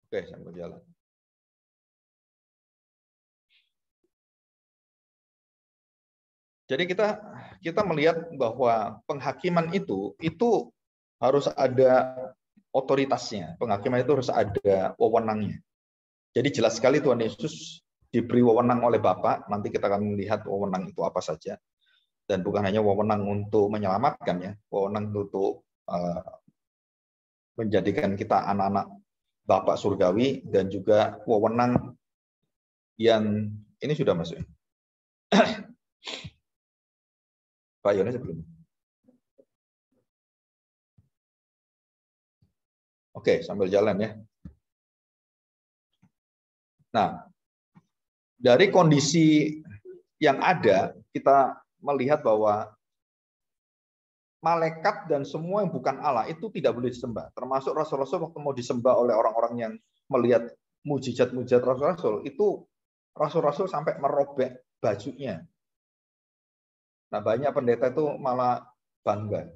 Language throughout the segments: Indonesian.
Oke, sambil jalan. Jadi kita melihat bahwa penghakiman itu harus ada otoritasnya. Penghakiman itu harus ada wewenangnya. Jadi jelas sekali Tuhan Yesus diberi wewenang oleh Bapa. Nanti kita akan melihat wewenang itu apa saja. Dan bukan hanya wewenang untuk menyelamatkan, ya, wewenang untuk menjadikan kita anak-anak Bapa surgawi, dan juga wewenang yang ini sudah masuk. Pak Yona sebelum. Oke, sambil jalan ya. Nah, dari kondisi yang ada, kita melihat bahwa malaikat dan semua yang bukan Allah itu tidak boleh disembah. Termasuk rasul-rasul waktu mau disembah oleh orang-orang yang melihat mujizat-mujizat rasul-rasul, itu rasul-rasul sampai merobek bajunya. Nah, banyak pendeta itu malah bangga.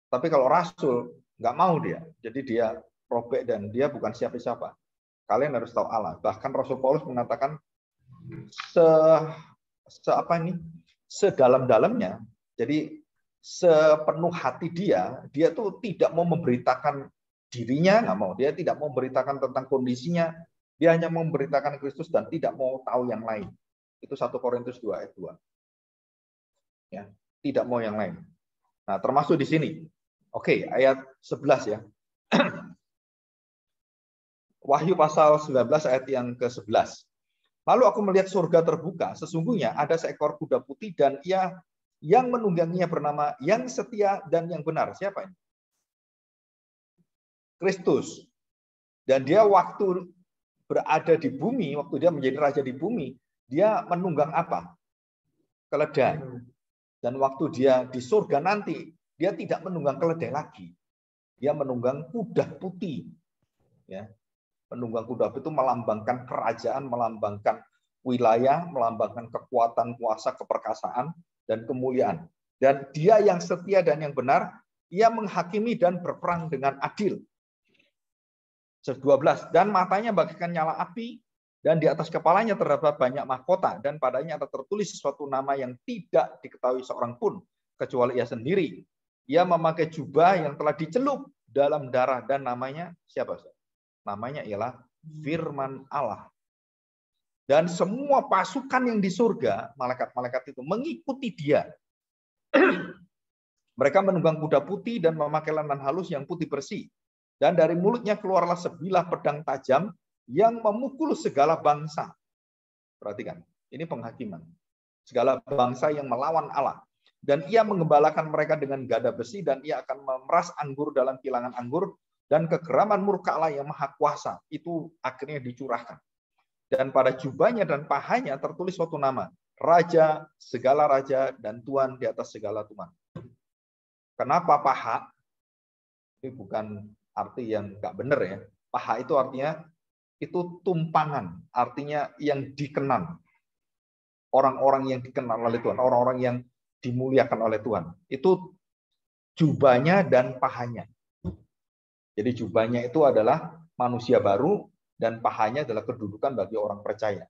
Tapi kalau rasul, nggak mau dia. Jadi dia robek dan dia bukan siapa-siapa. Kalian harus tahu Allah. Bahkan Rasul Paulus mengatakan sedalam-dalamnya. Jadi sepenuh hati dia tuh tidak mau memberitakan dirinya, nggak mau. Dia tidak mau memberitakan tentang kondisinya. Dia hanya mau memberitakan Kristus dan tidak mau tahu yang lain. Itu 1 Korintus 2 ayat 2. Ya, tidak mau yang lain. Nah, termasuk di sini. Oke, ayat 11 ya. Wahyu pasal 19 ayat yang ke-11. Lalu aku melihat surga terbuka, sesungguhnya ada seekor kuda putih dan ia yang menungganginya bernama yang setia dan yang benar. Siapa ini? Kristus. Dan dia waktu berada di bumi, waktu dia menjadi raja di bumi, dia menunggang apa? Keledai. Dan waktu dia di surga nanti, dia tidak menunggang keledai lagi. Dia menunggang kuda putih. Ya. Penunggang kuda itu melambangkan kerajaan, melambangkan wilayah, melambangkan kekuatan, kuasa, keperkasaan, dan kemuliaan. Dan dia yang setia dan yang benar, ia menghakimi dan berperang dengan adil. 12. Dan matanya bagaikan nyala api, dan di atas kepalanya terdapat banyak mahkota, dan padanya ada tertulis suatu nama yang tidak diketahui seorang pun, kecuali ia sendiri. Ia memakai jubah yang telah dicelup dalam darah, dan namanya siapa? Namanya ialah Firman Allah. Dan semua pasukan yang di surga, malaikat-malaikat itu mengikuti dia. Mereka menunggang kuda putih dan memakai lenan halus yang putih bersih. Dan dari mulutnya keluarlah sebilah pedang tajam yang memukul segala bangsa. Perhatikan, ini penghakiman. Segala bangsa yang melawan Allah. Dan ia mengembalakan mereka dengan gada besi, dan ia akan memeras anggur dalam kilangan anggur, dan kegeraman murka Allah yang maha kuasa itu akhirnya dicurahkan. Dan pada jubahnya dan pahanya tertulis suatu nama, Raja, segala raja, dan Tuhan di atas segala Tuhan. Kenapa paha? Ini bukan arti yang nggak benar ya. Paha itu artinya itu tumpangan, artinya yang dikenal. Orang-orang yang dikenal oleh Tuhan, orang-orang yang dimuliakan oleh Tuhan. Itu jubahnya dan pahanya. Jadi jubahnya itu adalah manusia baru dan pahanya adalah kedudukan bagi orang percaya.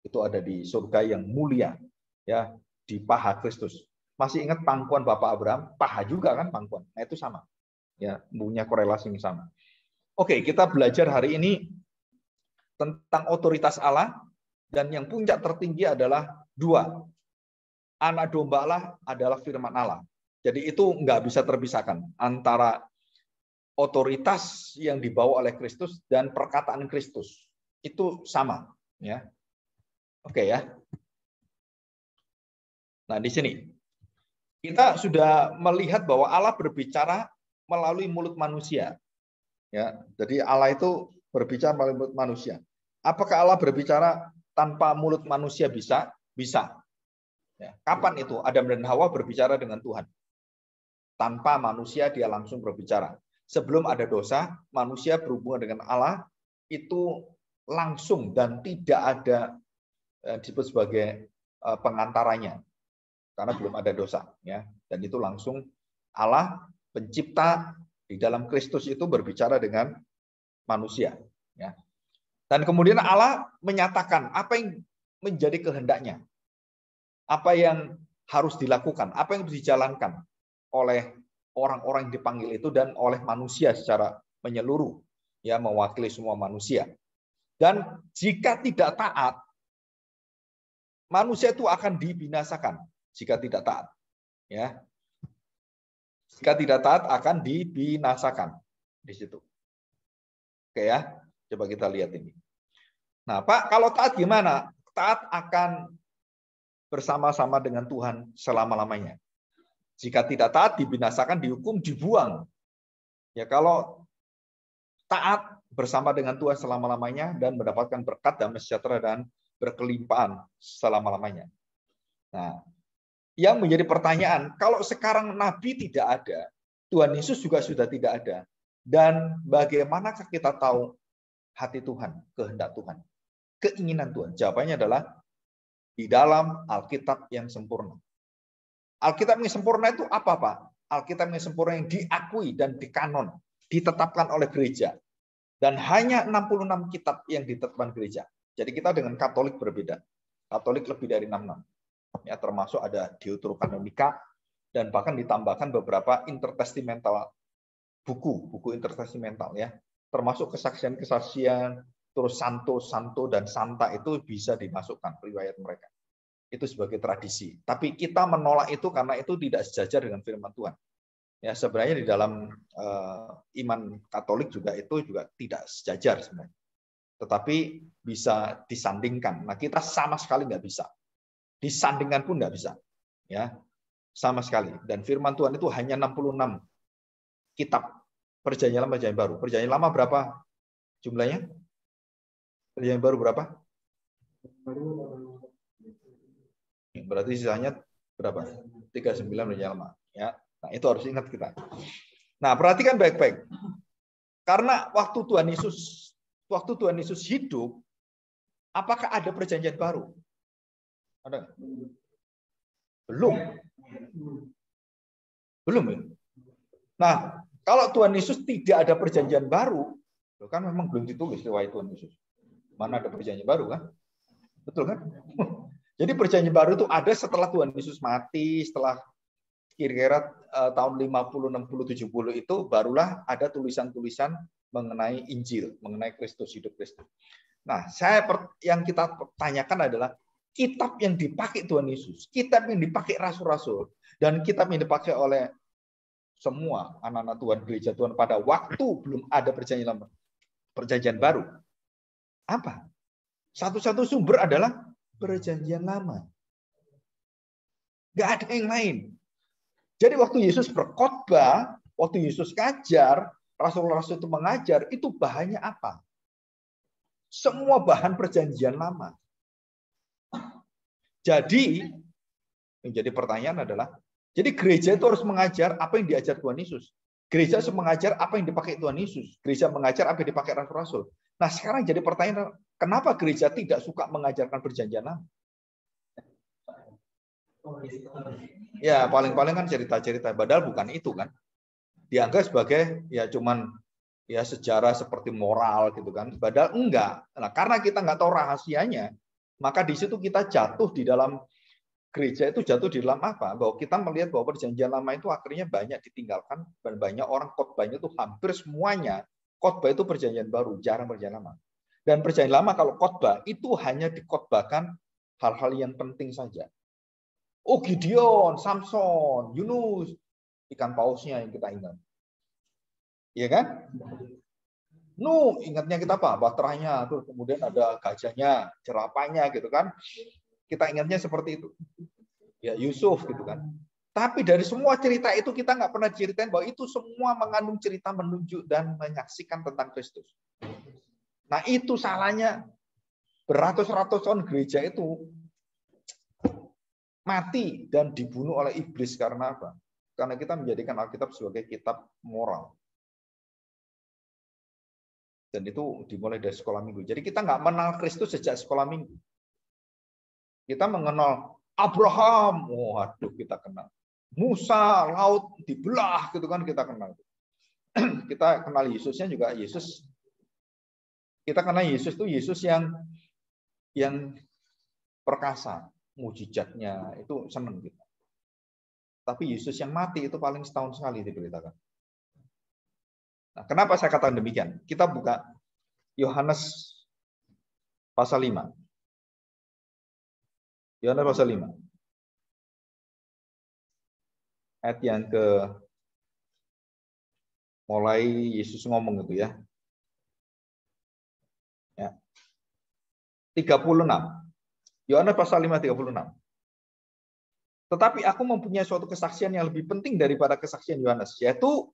Itu ada di surga yang mulia, ya, di paha Kristus. Masih ingat pangkuan Bapak Abraham? Paha juga kan pangkuan. Nah, itu sama. Ya, punya korelasi yang sama. Oke, kita belajar hari ini tentang otoritas Allah, dan yang puncak tertinggi adalah 2. Anak domba Allah adalah firman Allah. Jadi itu nggak bisa terpisahkan antara otoritas yang dibawa oleh Kristus dan perkataan Kristus. Itu sama, ya. Oke ya. Nah, di sini kita sudah melihat bahwa Allah berbicara melalui mulut manusia. Ya, jadi Allah itu berbicara melalui mulut manusia. Apakah Allah berbicara tanpa mulut manusia bisa? Bisa. Ya. Kapan itu Adam dan Hawa berbicara dengan Tuhan? Tanpa manusia dia langsung berbicara. Sebelum ada dosa, manusia berhubungan dengan Allah itu langsung dan tidak ada disebut sebagai pengantaranya, karena belum ada dosa, ya. Dan itu langsung Allah pencipta Di dalam Kristus itu berbicara dengan manusia. Ya. Dan kemudian Allah menyatakan apa yang menjadi kehendaknya. Apa yang harus dilakukan, apa yang harus dijalankan oleh orang-orang yang dipanggil itu dan oleh manusia secara menyeluruh, ya, mewakili semua manusia. Dan jika tidak taat, manusia itu akan dibinasakan jika tidak taat, ya. Jika tidak taat akan dibinasakan di situ. Oke ya, coba kita lihat ini. Nah, Pak, kalau taat gimana? Taat akan bersama-sama dengan Tuhan selama-lamanya. Jika tidak taat, dibinasakan, dihukum, dibuang. Ya, kalau taat bersama dengan Tuhan selama-lamanya dan mendapatkan berkat damai sejahtera dan berkelimpahan selama-lamanya. Nah, yang menjadi pertanyaan, kalau sekarang Nabi tidak ada, Tuhan Yesus juga sudah tidak ada, dan bagaimanakah kita tahu hati Tuhan, kehendak Tuhan, keinginan Tuhan? Jawabannya adalah di dalam Alkitab yang sempurna. Alkitab yang sempurna itu apa, Pak? Alkitab yang sempurna yang diakui dan dikanon, ditetapkan oleh gereja. Dan hanya 66 kitab yang ditetapkan gereja. Jadi kita dengan Katolik berbeda. Katolik lebih dari 66. Ya, termasuk ada Deuterokanonika dan bahkan ditambahkan beberapa intertestamental buku intertestamental, ya. Termasuk kesaksian-kesaksian, terus santo dan santa itu bisa dimasukkan riwayat mereka. Itu sebagai tradisi. Tapi kita menolak itu karena itu tidak sejajar dengan firman Tuhan. Ya, sebenarnya di dalam iman Katolik juga itu juga tidak sejajar sebenarnya. Tetapi bisa disandingkan. Nah, kita sama sekali nggak bisa. Disandingkan pun nggak bisa. Ya, sama sekali. Dan firman Tuhan itu hanya 66 kitab. Perjanjian Lama, Perjanjian Baru. Perjanjian Lama berapa jumlahnya? Perjanjian Baru berapa? Berarti sisanya berapa? 39 Perjanjian Lama. Ya. Nah, itu harus ingat kita. Nah, perhatikan baik-baik. Karena waktu Tuhan Yesus hidup, apakah ada perjanjian baru? Ada? Belum. Belum ya? Nah, kalau Tuhan Yesus tidak ada perjanjian baru, kan memang belum ditulis riwayat Tuhan Yesus. Mana ada perjanjian baru kan? Betul kan? Jadi perjanjian baru itu ada setelah Tuhan Yesus mati, setelah kira-kira tahun 50, 60, 70 itu barulah ada tulisan-tulisan mengenai Injil, mengenai Kristus, hidup Kristus. Nah, yang kita tanyakan adalah kitab yang dipakai Tuhan Yesus, kitab yang dipakai rasul-rasul, dan kitab yang dipakai oleh semua anak-anak Tuhan, gereja Tuhan pada waktu belum ada perjanjian baru. Apa? Satu-satu sumber adalah perjanjian lama. Nggak ada yang lain. Jadi waktu Yesus berkhotbah, waktu Yesus ngajar, rasul-rasul itu mengajar, itu bahannya apa? Semua bahan perjanjian lama. Jadi, yang jadi pertanyaan adalah, jadi gereja itu harus mengajar apa yang diajar Tuhan Yesus. Gereja harus mengajar apa yang dipakai Tuhan Yesus. Gereja mengajar apa yang dipakai rasul-rasul. Nah, sekarang jadi pertanyaan, kenapa gereja tidak suka mengajarkan perjanjian lama? Ya, paling-paling kan cerita-cerita, padahal bukan itu kan. Dianggap sebagai ya cuman ya sejarah seperti moral gitu kan. Padahal enggak. Nah, karena kita nggak tahu rahasianya, maka di situ kita jatuh di dalam gereja itu jatuh di dalam apa? Bahwa kita melihat bahwa perjanjian lama itu akhirnya banyak ditinggalkan dan banyak orang khotbahnya itu hampir semuanya khotbah itu perjanjian baru, jarang perjanjian lama. Dan perjanjian lama kalau khotbah itu hanya dikhotbahkan hal-hal yang penting saja. Oh, Gideon, Samson, Yunus, ikan pausnya yang kita ingat. Iya kan? Ingatnya kita apa? Baterainya, terus kemudian ada gajahnya, jerapahnya gitu kan. Kita ingatnya seperti itu. Ya, Yusuf gitu kan. Tapi dari semua cerita itu kita nggak pernah ceritain bahwa itu semua mengandung cerita menunjuk dan menyaksikan tentang Kristus. Nah, itu salahnya beratus-ratus tahun gereja itu mati dan dibunuh oleh iblis karena apa? Karena kita menjadikan Alkitab sebagai kitab moral. Dan itu dimulai dari sekolah minggu. Jadi kita nggak mengenal Kristus sejak sekolah minggu. Kita mengenal Abraham, waduh kita kenal. Musa, laut dibelah gitu kan kita kenal. kita kenal Yesusnya juga Yesus. Kita kenal Yesus itu Yesus yang perkasa, mujizatnya itu senang kita. Tapi Yesus yang mati itu paling setahun sekali diberitakan. Nah, kenapa saya katakan demikian? Kita buka Yohanes pasal 5. Yohanes pasal 5. Ayat yang mulai Yesus ngomong itu ya. 36. Yohanes pasal 5 36. Tetapi aku mempunyai suatu kesaksian yang lebih penting daripada kesaksian Yohanes, yaitu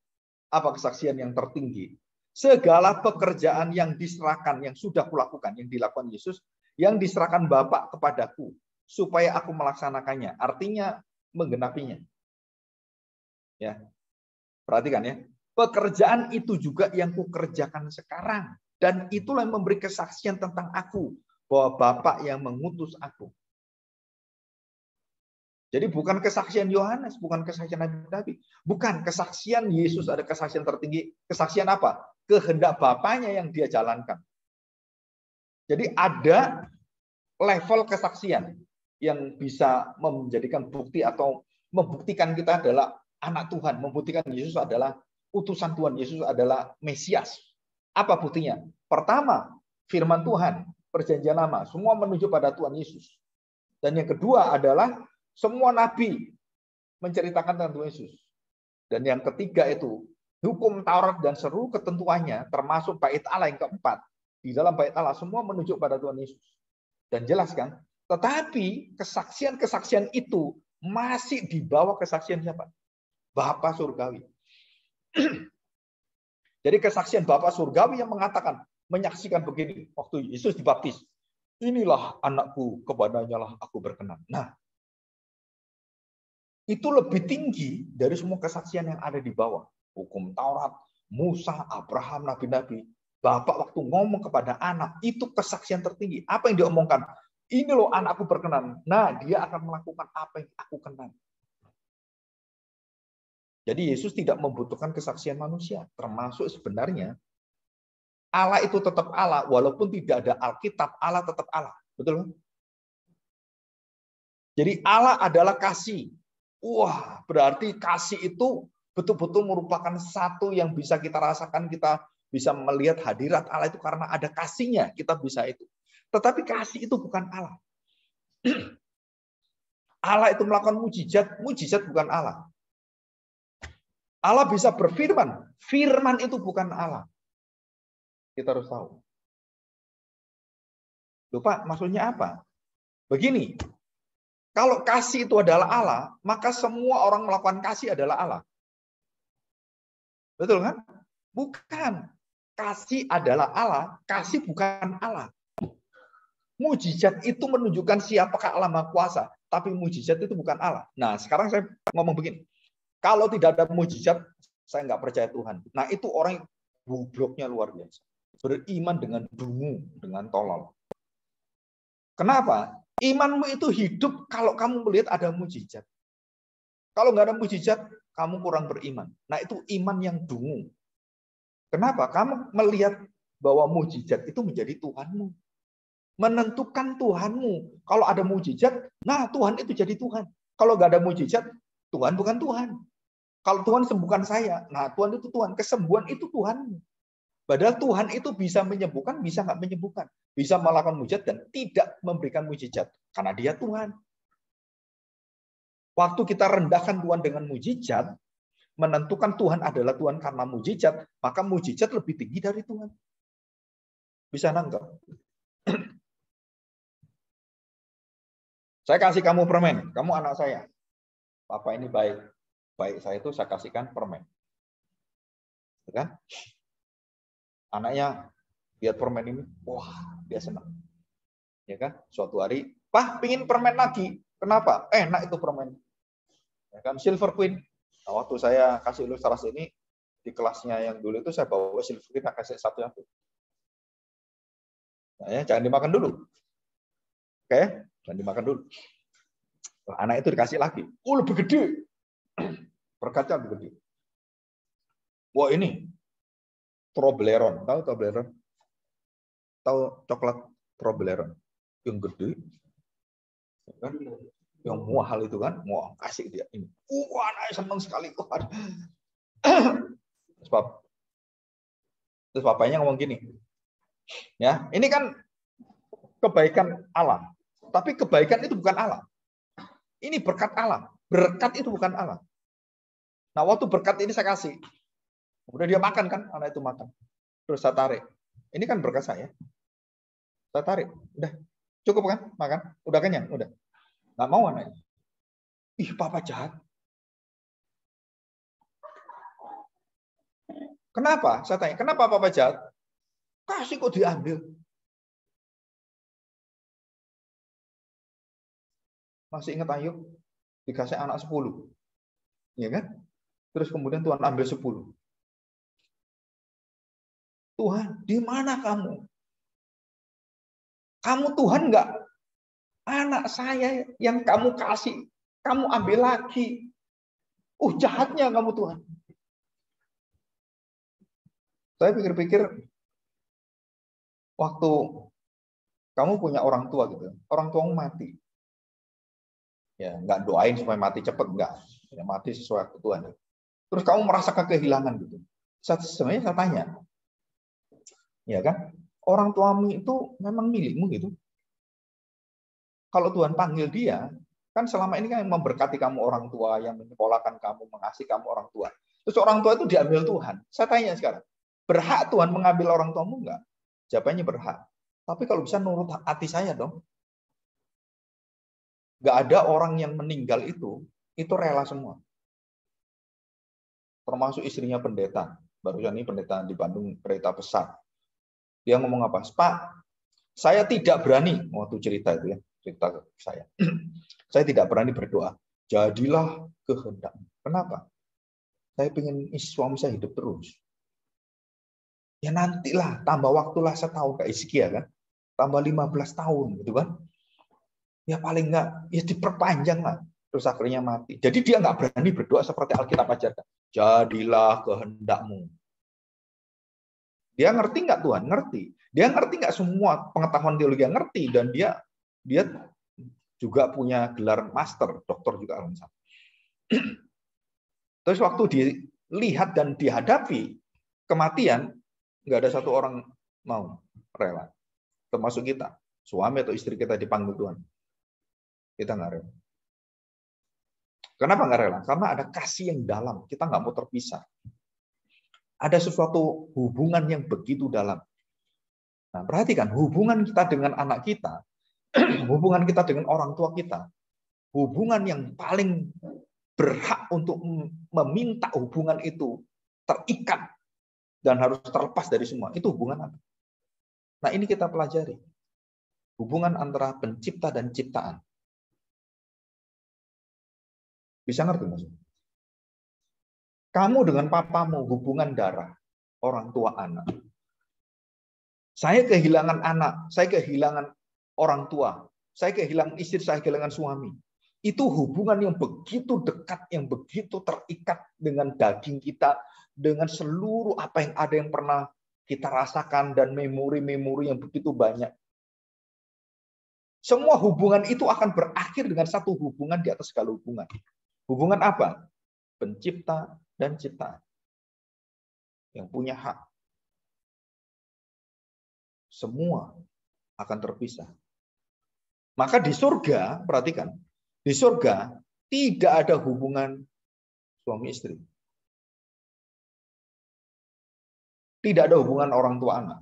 apa kesaksian yang tertinggi? Segala pekerjaan yang diserahkan, yang sudah kulakukan, yang dilakukan Yesus, yang diserahkan Bapa kepadaku, supaya aku melaksanakannya. Artinya menggenapinya. Ya, perhatikan ya. Pekerjaan itu juga yang kukerjakan sekarang, dan itulah yang memberi kesaksian tentang aku, bahwa Bapa yang mengutus aku. Jadi bukan kesaksian Yohanes, bukan kesaksian Nabi-Nabi, bukan kesaksian Yesus, ada kesaksian tertinggi. Kesaksian apa? Kehendak Bapaknya yang dia jalankan. Jadi ada level kesaksian yang bisa menjadikan bukti atau membuktikan kita adalah anak Tuhan, membuktikan Yesus adalah utusan Tuhan, Yesus adalah Mesias. Apa buktinya? Pertama, firman Tuhan, perjanjian lama, semua menuju pada Tuhan Yesus. Dan yang kedua adalah semua nabi menceritakan tentang Tuhan Yesus. Dan yang ketiga itu hukum Taurat dan seluruh ketentuannya, termasuk bait Allah yang keempat. Di dalam bait Allah semua menuju pada Tuhan Yesus. Dan jelas kan? Tetapi kesaksian-kesaksian itu masih di bawah kesaksian siapa? Bapa surgawi. Jadi kesaksian Bapa surgawi yang mengatakan, menyaksikan begini waktu Yesus dibaptis. Inilah anakku, kepadanya lah aku berkenan. Nah, itu lebih tinggi dari semua kesaksian yang ada di bawah. Hukum Taurat, Musa, Abraham, nabi-nabi. Bapak waktu ngomong kepada anak, itu kesaksian tertinggi. Apa yang diomongkan? Ini loh anakku berkenan. Nah, dia akan melakukan apa yang aku kenan. Jadi Yesus tidak membutuhkan kesaksian manusia. Termasuk sebenarnya Allah itu tetap Allah. Walaupun tidak ada Alkitab, Allah tetap Allah. Betul? Jadi Allah adalah kasih. Wah, berarti kasih itu betul-betul merupakan satu yang bisa kita rasakan, kita bisa melihat hadirat Allah itu karena ada kasihnya, kita bisa itu. Tetapi kasih itu bukan Allah. Allah itu melakukan mujizat, mujizat bukan Allah. Allah bisa berfirman, firman itu bukan Allah. Kita harus tahu. Lupa maksudnya apa? Begini, kalau kasih itu adalah Allah, maka semua orang melakukan kasih adalah Allah. Betul kan? Bukan. Kasih adalah Allah, kasih bukan Allah. Mujizat itu menunjukkan siapakah Allah Maha Kuasa, tapi mujizat itu bukan Allah. Nah, sekarang saya ngomong begini. Kalau tidak ada mujizat, saya nggak percaya Tuhan. Nah, itu orang yang gobloknya luar biasa. Beriman dengan dungu, dengan tolol. Kenapa? Imanmu itu hidup kalau kamu melihat ada mujizat. Kalau nggak ada mujizat, kamu kurang beriman. Nah, itu iman yang dungu. Kenapa? Kamu melihat bahwa mujizat itu menjadi Tuhanmu. Menentukan Tuhanmu. Kalau ada mujizat, nah Tuhan itu jadi Tuhan. Kalau nggak ada mujizat, Tuhan bukan Tuhan. Kalau Tuhan sembuhkan saya, nah Tuhan itu Tuhan. Kesembuhan itu Tuhanmu. Padahal Tuhan itu bisa menyembuhkan, bisa nggak menyembuhkan. Bisa melakukan mujizat dan tidak memberikan mujizat. Karena dia Tuhan. Waktu kita rendahkan Tuhan dengan mujizat, menentukan Tuhan adalah Tuhan karena mujizat, maka mujizat lebih tinggi dari Tuhan. Bisa nangkep? Saya kasih kamu permen, kamu anak saya. Papa ini baik. Baik saya itu saya kasihkan permen. Kan? Anaknya lihat permen ini, wah dia senang. Ya kan? Suatu hari, Pak, pingin permen lagi. Kenapa? Enak itu permen. Ya kan? Silver Queen. Nah, waktu saya kasih ilustrasi ini di kelasnya yang dulu itu saya bawa Silver Queen, kasih satu yang itu. Nah, ya, jangan dimakan dulu. Oke, jangan dimakan dulu. Anak itu dikasih lagi. Oh, lebih gede. Berkatnya lebih gede. Wah ini Toblerone, tahu Toblerone? Tahu coklat Toblerone yang gede, kan? Yang mahal itu kan, mau kasih dia ini. Wah, anak senang sekali. Terus bapaknya ngomong gini, ya ini kan kebaikan alam, tapi kebaikan itu bukan alam. Ini berkat alam, berkat itu bukan alam. Nah waktu berkat ini saya kasih, kemudian dia makan kan, anak itu makan, terus saya tarik. Ini kan berkat saya tarik, udah cukup kan, makan, udah kenyang, udah. Nggak mau anaknya. Ih, papa jahat. Kenapa? Saya tanya, kenapa papa jahat? Kasih kok diambil. Masih ingat Ayub? Dikasih anak 10. Ya kan? Terus kemudian Tuhan ambil 10. Tuhan, di mana kamu? Kamu Tuhan enggak? Anak saya yang kamu kasih, kamu ambil lagi. Jahatnya kamu Tuhan. Saya pikir-pikir, waktu kamu punya orang tua gitu, orang tuamu mati. Ya, enggak doain supaya mati cepat, enggak. Ya, mati sesuai kebutuhan. Terus kamu merasakan kehilangan gitu. Sebenarnya saya tanya, ya kan? Orang tuamu itu memang milikmu gitu. Kalau Tuhan panggil dia, kan selama ini kan yang memberkati kamu orang tua, yang menyekolahkan kamu, mengasihi kamu orang tua. Terus orang tua itu diambil Tuhan. Saya tanya sekarang, berhak Tuhan mengambil orang tuamu enggak? Jawabannya berhak. Tapi kalau bisa nurut hati saya dong. Enggak ada orang yang meninggal itu rela semua. Termasuk istrinya pendeta. Barusan ini pendeta di Bandung, pendeta besar. Dia ngomong apa? Pak, saya tidak berani, waktu cerita itu ya, cerita ke saya. Saya tidak berani berdoa. Jadilah kehendakmu. Kenapa? Saya ingin suami saya hidup terus. Ya nantilah, tambah waktulah setahun kayak Hizkia kan. Tambah 15 tahun gitu kan. Ya paling enggak, ya diperpanjang lah. Terus akhirnya mati. Jadi dia enggak berani berdoa seperti Alkitab ajarkan. Jadilah kehendakmu. Dia ngerti nggak Tuhan? Ngerti. Dia ngerti nggak semua pengetahuan teologi? Ngerti. Dan dia juga punya gelar master, doktor juga kalau misalnya. Terus waktu dilihat dan dihadapi kematian, nggak ada satu orang mau rela. Termasuk kita. Suami atau istri kita dipanggil Tuhan. Kita nggak rela. Kenapa nggak rela? Karena ada kasih yang dalam. Kita nggak mau terpisah. Ada sesuatu hubungan yang begitu dalam. Nah, perhatikan hubungan kita dengan anak kita, hubungan kita dengan orang tua kita, hubungan yang paling berhak untuk meminta hubungan itu terikat dan harus terlepas dari semua. Itu hubungan apa? Nah, ini kita pelajari. Hubungan antara pencipta dan ciptaan. Bisa ngerti maksudnya? Kamu dengan papamu hubungan darah, orang tua anak. Saya kehilangan anak, saya kehilangan orang tua, saya kehilangan istri, saya kehilangan suami. Itu hubungan yang begitu dekat, yang begitu terikat dengan daging kita, dengan seluruh apa yang ada yang pernah kita rasakan dan memori-memori yang begitu banyak. Semua hubungan itu akan berakhir dengan satu hubungan di atas segala hubungan. Hubungan apa? Pencipta dan ciptaan. Yang punya hak. Semua akan terpisah. Maka di surga, perhatikan, di surga tidak ada hubungan suami istri. Tidak ada hubungan orang tua anak.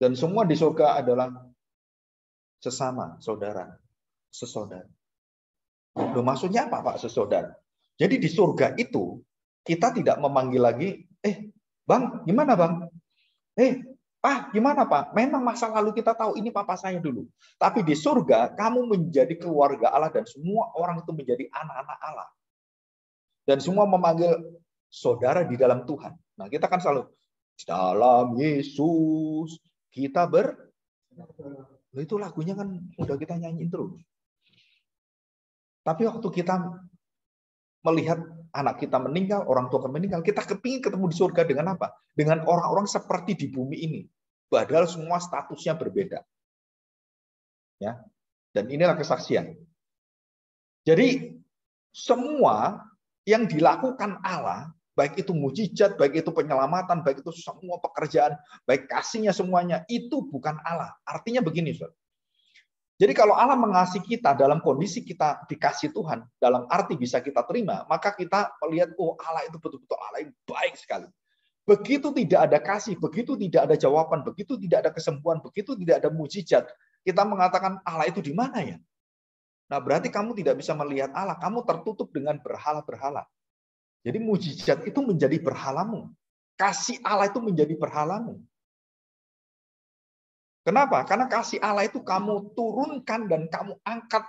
Dan semua di surga adalah sesama, saudara, sesaudara. Loh, maksudnya apa Pak sesaudara? Jadi di surga itu kita tidak memanggil lagi, Bang, gimana Bang? Pak, gimana Pak? Memang masa lalu kita tahu ini papa saya dulu. Tapi di surga, kamu menjadi keluarga Allah dan semua orang itu menjadi anak-anak Allah. Dan semua memanggil saudara di dalam Tuhan. Nah, kita kan selalu, dalam Yesus, kita itu lagunya kan udah kita nyanyiin terus. Tapi waktu kita melihat anak kita meninggal, orang tua akan meninggal. Kita kepingin ketemu di surga dengan apa? Dengan orang-orang seperti di bumi ini. Padahal semua statusnya berbeda. Ya. Dan inilah kesaksian. Jadi semua yang dilakukan Allah, baik itu mujizat, baik itu penyelamatan, baik itu semua pekerjaan, baik kasihnya semuanya, itu bukan Allah. Artinya begini, Saudara. Jadi kalau Allah mengasihi kita dalam kondisi kita dikasih Tuhan, dalam arti bisa kita terima, maka kita melihat, oh Allah itu betul-betul Allah yang baik sekali. Begitu tidak ada kasih, begitu tidak ada jawaban, begitu tidak ada kesembuhan, begitu tidak ada mujizat, kita mengatakan Allah itu di mana ya? Nah berarti kamu tidak bisa melihat Allah, kamu tertutup dengan berhala-berhala. Jadi mujizat itu menjadi berhalamu. Kasih Allah itu menjadi berhalamu. Kenapa? Karena kasih Allah itu kamu turunkan dan kamu angkat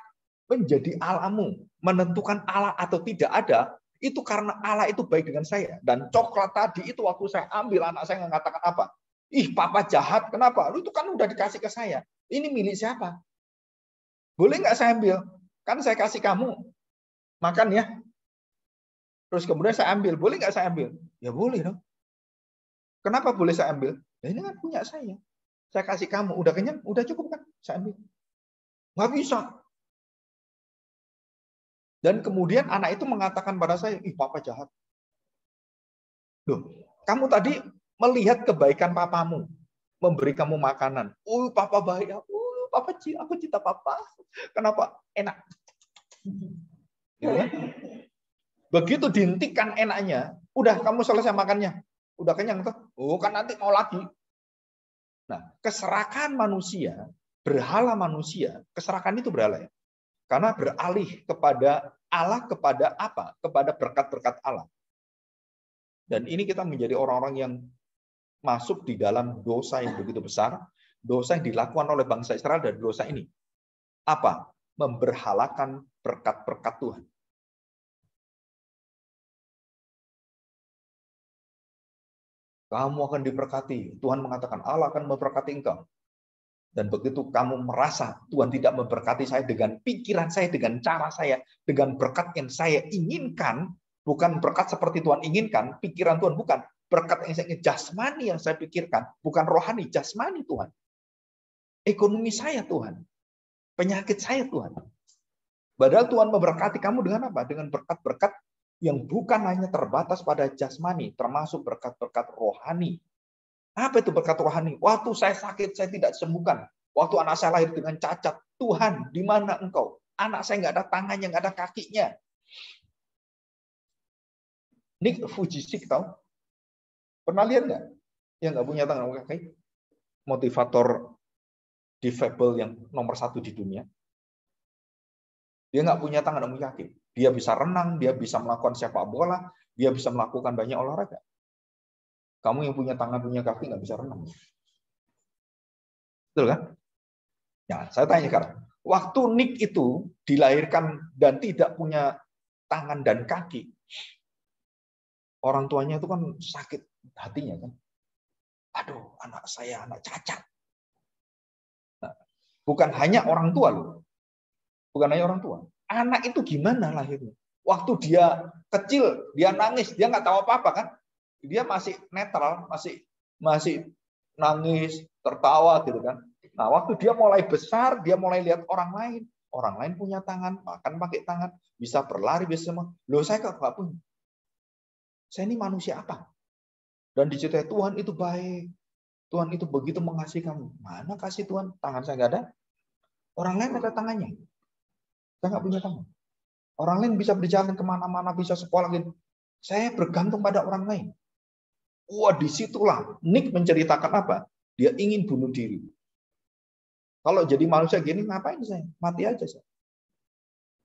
menjadi Allahmu. Menentukan Allah atau tidak ada, itu karena Allah itu baik dengan saya. Dan coklat tadi itu waktu saya ambil, anak saya mengatakan apa? Ih, papa jahat. Kenapa? Lu itu kan udah dikasih ke saya. Ini milik siapa? Boleh nggak saya ambil? Kan saya kasih kamu. Makan ya. Terus kemudian saya ambil. Boleh nggak saya ambil? Ya boleh dong. Kenapa boleh saya ambil? Ya ini kan punya saya. Saya kasih kamu, udah kenyang, udah cukup kan? Saya ambil. Nggak bisa. Dan kemudian anak itu mengatakan pada saya, ih papa jahat. Loh, kamu tadi melihat kebaikan papamu, memberi kamu makanan. Oh, papa baik. Papa, aku cinta papa. Kenapa? Enak. Ya. Begitu dihentikan enaknya, udah kamu selesai makannya. Udah kenyang tuh. Oh, kan nanti mau lagi. Nah, keserakahan manusia, berhala manusia, keserakahan itu berhala ya. Karena beralih kepada Allah, kepada apa? Kepada berkat-berkat Allah. Dan ini kita menjadi orang-orang yang masuk di dalam dosa yang begitu besar, dosa yang dilakukan oleh bangsa Israel dan dosa ini. Apa? Memberhalakan berkat-berkat Tuhan. Kamu akan diberkati. Tuhan mengatakan, Allah akan memberkati engkau. Dan begitu kamu merasa Tuhan tidak memberkati saya dengan pikiran saya, dengan cara saya, dengan berkat yang saya inginkan, bukan berkat seperti Tuhan inginkan, pikiran Tuhan bukan, berkat yang saya ingin, jasmani yang saya pikirkan, bukan rohani, jasmani Tuhan. Ekonomi saya Tuhan, penyakit saya Tuhan. Padahal Tuhan memberkati kamu dengan apa? Dengan berkat-berkat yang bukan hanya terbatas pada jasmani, termasuk berkat-berkat rohani. Apa itu berkat rohani? Waktu saya sakit, saya tidak sembuhkan. Waktu anak saya lahir dengan cacat, Tuhan, di mana engkau? Anak saya nggak ada tangannya, nggak ada kakinya. Nick Vujicic tahu? Pernah lihat nggak? Yang nggak punya tangan kaki? Motivator difabel yang nomor 1 di dunia. Dia nggak punya tangan, nggak punya kaki. Dia bisa renang, dia bisa melakukan sepak bola, dia bisa melakukan banyak olahraga. Kamu yang punya tangan, punya kaki, nggak bisa renang. Betul kan? Ya, saya tanya sekarang. Waktu Nick itu dilahirkan dan tidak punya tangan dan kaki, orang tuanya itu kan sakit hatinya kan. Aduh, anak saya anak cacat. Nah, bukan hanya orang tua loh. Bukan hanya orang tua. Anak itu gimana lahirnya? Waktu dia kecil, dia nangis, dia nggak tahu apa-apa kan? Dia masih netral, masih nangis, tertawa gitu kan. Nah, waktu dia mulai besar, dia mulai lihat orang lain. Orang lain punya tangan, makan pakai tangan, bisa berlari, bisa semua. Loh, saya nggak punya. Saya ini manusia apa? Dan diceritai Tuhan itu baik. Tuhan itu begitu mengasihi kamu. Mana kasih Tuhan? Tangan saya nggak ada. Orang lain ada tangannya. Saya nggak punya tangan. Orang lain bisa berjalan kemana-mana, bisa sekolah gitu. Saya bergantung pada orang lain. Wah, disitulah Nick menceritakan apa? Dia ingin bunuh diri. Kalau jadi manusia gini, ngapain saya? Mati aja saya.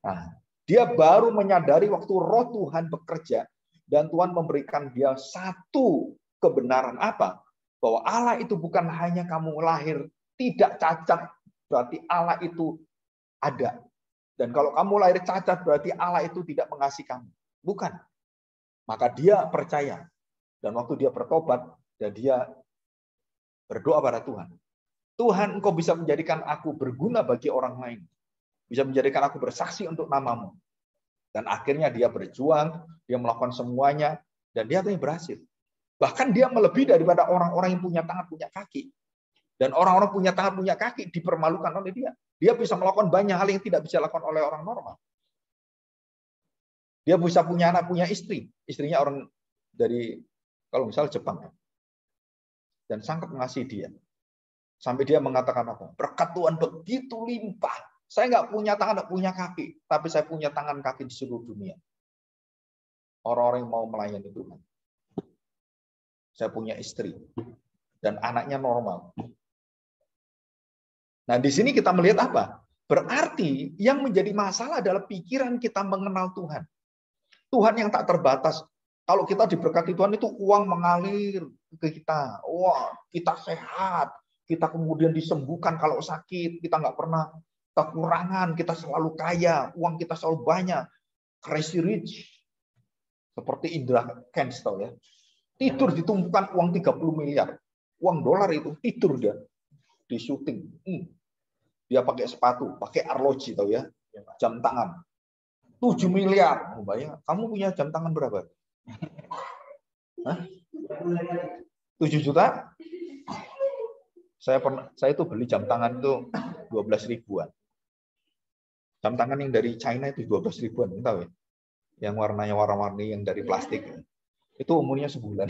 Nah, dia baru menyadari waktu roh Tuhan bekerja dan Tuhan memberikan dia satu kebenaran apa? Bahwa Allah itu bukan hanya kamu lahir tidak cacat, berarti Allah itu ada. Dan kalau kamu lahir cacat, berarti Allah itu tidak mengasihi kamu. Bukan. Maka dia percaya. Dan waktu dia bertobat, dan dia berdoa pada Tuhan. Tuhan, engkau bisa menjadikan aku berguna bagi orang lain. Bisa menjadikan aku bersaksi untuk namamu. Dan akhirnya dia berjuang, dia melakukan semuanya, dan dia akhirnya berhasil. Bahkan dia melebihi daripada orang-orang yang punya tangan, punya kaki. Dan orang-orang punya tangan, punya kaki dipermalukan oleh dia. Dia bisa melakukan banyak hal yang tidak bisa dilakukan oleh orang normal. Dia bisa punya anak, punya istri. Istrinya orang dari, kalau misal Jepang. Dan sangat mengasihi dia. Sampai dia mengatakan apa? Berkat Tuhan begitu limpah. Saya nggak punya tangan, nggak punya kaki. Tapi saya punya tangan kaki di seluruh dunia. Orang-orang yang mau melayani Tuhan. Saya punya istri. Dan anaknya normal. Nah, di sini kita melihat apa? Berarti yang menjadi masalah adalah pikiran kita mengenal Tuhan. Tuhan yang tak terbatas. Kalau kita diberkati Tuhan itu uang mengalir ke kita. Wah, kita sehat. Kita kemudian disembuhkan kalau sakit. Kita nggak pernah kekurangan. Kita selalu kaya. Uang kita selalu banyak. Crazy rich. Seperti Indra Kents, tahu ya. Tidur ditumpukan uang 30 miliar. Uang dolar itu tidur dia. Di syuting. Dia pakai sepatu. Pakai arloji, tahu ya. Jam tangan. 7 miliar. Bayang, kamu punya jam tangan berapa? Hah? 7 juta? Saya itu beli jam tangan itu 12 ribuan. Jam tangan yang dari China itu 12 ribuan, tahu ya? Yang warnanya warna-warni yang dari plastik. Itu umurnya sebulan.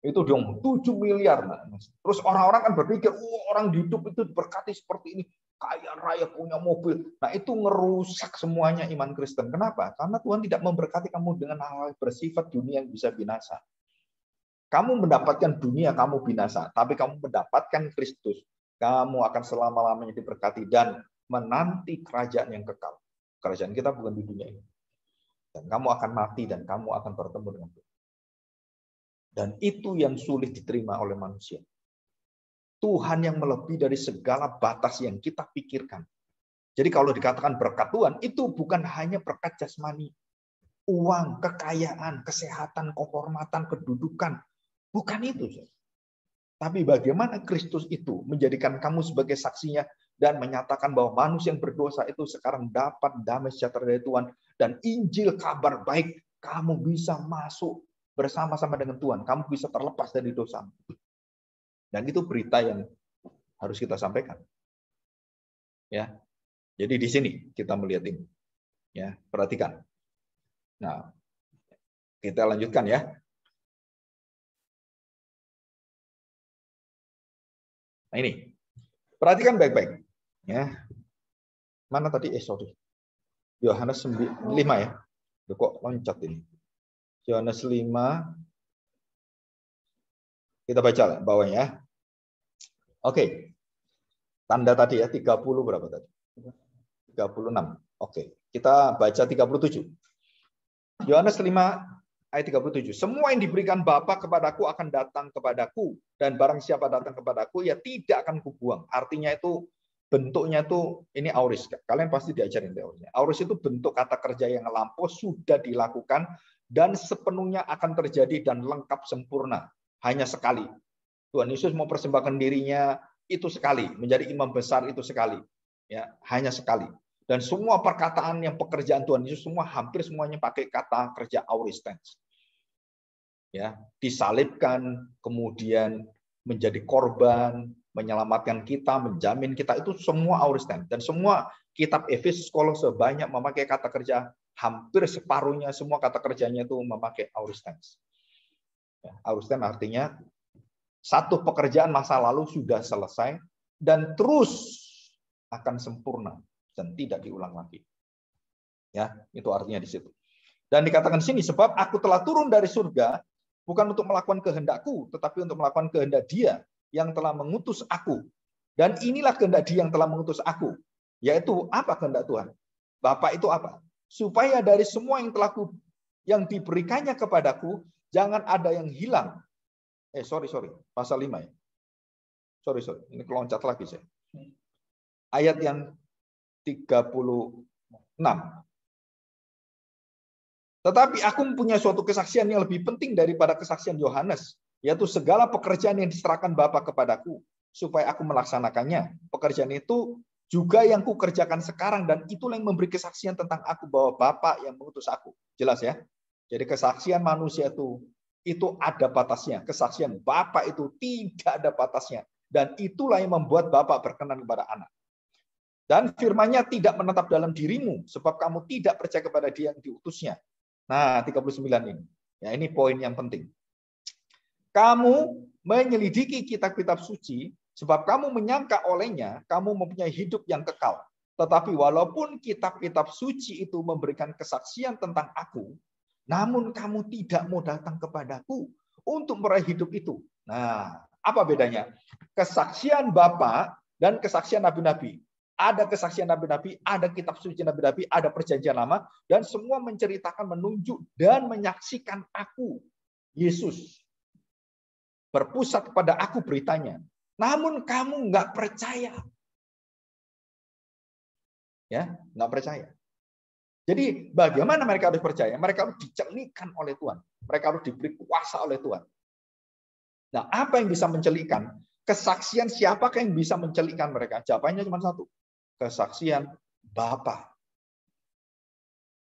Itu dong 7 miliar. Terus orang-orang kan berpikir, orang hidup itu diberkati seperti ini. Kaya raya, punya mobil. Nah, itu ngerusak semuanya iman Kristen. Kenapa? Karena Tuhan tidak memberkati kamu dengan hal-hal bersifat dunia yang bisa binasa. Kamu mendapatkan dunia, kamu binasa. Tapi kamu mendapatkan Kristus. Kamu akan selama-lamanya diberkati dan menanti kerajaan yang kekal. Kerajaan kita bukan di dunia ini. Dan kamu akan mati dan kamu akan bertemu dengan Tuhan. Dan itu yang sulit diterima oleh manusia. Tuhan yang melebihi dari segala batas yang kita pikirkan. Jadi kalau dikatakan berkat Tuhan, itu bukan hanya berkat jasmani. Uang, kekayaan, kesehatan, kehormatan, kedudukan. Bukan itu. Tapi bagaimana Kristus itu menjadikan kamu sebagai saksinya dan menyatakan bahwa manusia yang berdosa itu sekarang dapat damai sejahtera dari Tuhan. Dan Injil kabar baik, kamu bisa masuk bersama-sama dengan Tuhan. Kamu bisa terlepas dari dosa. Dan itu berita yang harus kita sampaikan. Ya. Jadi di sini kita melihat ini. Ya, perhatikan. Nah, kita lanjutkan ya. Nah, ini. Perhatikan baik-baik. Ya. Mana tadi? Sorry. Yohanes 5 ya. Kok loncat ini. Yohanes 5. Kita baca bawahnya ya. Oke. Tanda tadi ya, 30 berapa tadi? 36. Oke. Kita baca 37. Yohanes 5 ayat 37. Semua yang diberikan Bapa kepadaku akan datang kepadaku. Dan barang siapa datang kepadaku, ya tidak akan kubuang. Artinya itu, bentuknya itu, ini auris. Kalian pasti diajarin teorinya. Auris itu bentuk kata kerja yang lampau sudah dilakukan dan sepenuhnya akan terjadi dan lengkap sempurna. Hanya sekali. Tuhan Yesus mau persembahkan dirinya itu sekali, menjadi imam besar itu sekali. Ya, hanya sekali. Dan semua perkataan yang pekerjaan Tuhan Yesus semua hampir semuanya pakai kata kerja aorist tense. Ya, disalibkan, kemudian menjadi korban, menyelamatkan kita, menjamin kita, itu semua aorist tense. Dan semua kitab Efesus Kolose banyak memakai kata kerja, hampir separuhnya semua kata kerjanya itu memakai aorist tense. Ya, aorist tense artinya satu pekerjaan masa lalu sudah selesai dan terus akan sempurna dan tidak diulang lagi. Ya, itu artinya di situ. Dan dikatakan di sini, sebab aku telah turun dari surga bukan untuk melakukan kehendakku, tetapi untuk melakukan kehendak Dia yang telah mengutus aku. Dan inilah kehendak Dia yang telah mengutus aku, yaitu apa kehendak Tuhan? Bapa itu apa? Supaya dari semua yang diberikannya kepadaku, jangan ada yang hilang. Sorry, pasal 5 ya. Sorry, ini keloncat lagi saya. Ayat yang 36. Tetapi aku mempunyai suatu kesaksian yang lebih penting daripada kesaksian Yohanes, yaitu segala pekerjaan yang diserahkan Bapa kepadaku, supaya aku melaksanakannya. Pekerjaan itu juga yang kukerjakan sekarang, dan itulah yang memberi kesaksian tentang aku bahwa Bapa yang mengutus aku. Jelas ya? Jadi kesaksian manusia itu ada batasnya. Kesaksian Bapa itu tidak ada batasnya. Dan itulah yang membuat Bapa berkenan kepada anak. Dan firman-Nya tidak menetap dalam dirimu, sebab kamu tidak percaya kepada Dia yang diutusnya. Nah, 39 ini. Ya, ini poin yang penting. Kamu menyelidiki kitab-kitab suci, sebab kamu menyangka olehnya kamu mempunyai hidup yang kekal. Tetapi walaupun kitab-kitab suci itu memberikan kesaksian tentang aku, namun kamu tidak mau datang kepadaku untuk meraih hidup itu. Nah, apa bedanya? Kesaksian Bapa dan kesaksian nabi-nabi. Ada kesaksian nabi-nabi, ada kitab suci nabi-nabi, ada perjanjian lama, dan semua menceritakan, menunjuk, dan menyaksikan aku, Yesus. Berpusat kepada aku beritanya. Namun kamu nggak percaya. Ya, nggak percaya. Jadi bagaimana mereka harus percaya? Mereka harus dicelikkan oleh Tuhan. Mereka harus diberi kuasa oleh Tuhan. Nah, apa yang bisa mencelikkan? Kesaksian siapakah yang bisa mencelikkan mereka? Jawabannya cuma satu. Kesaksian Bapa.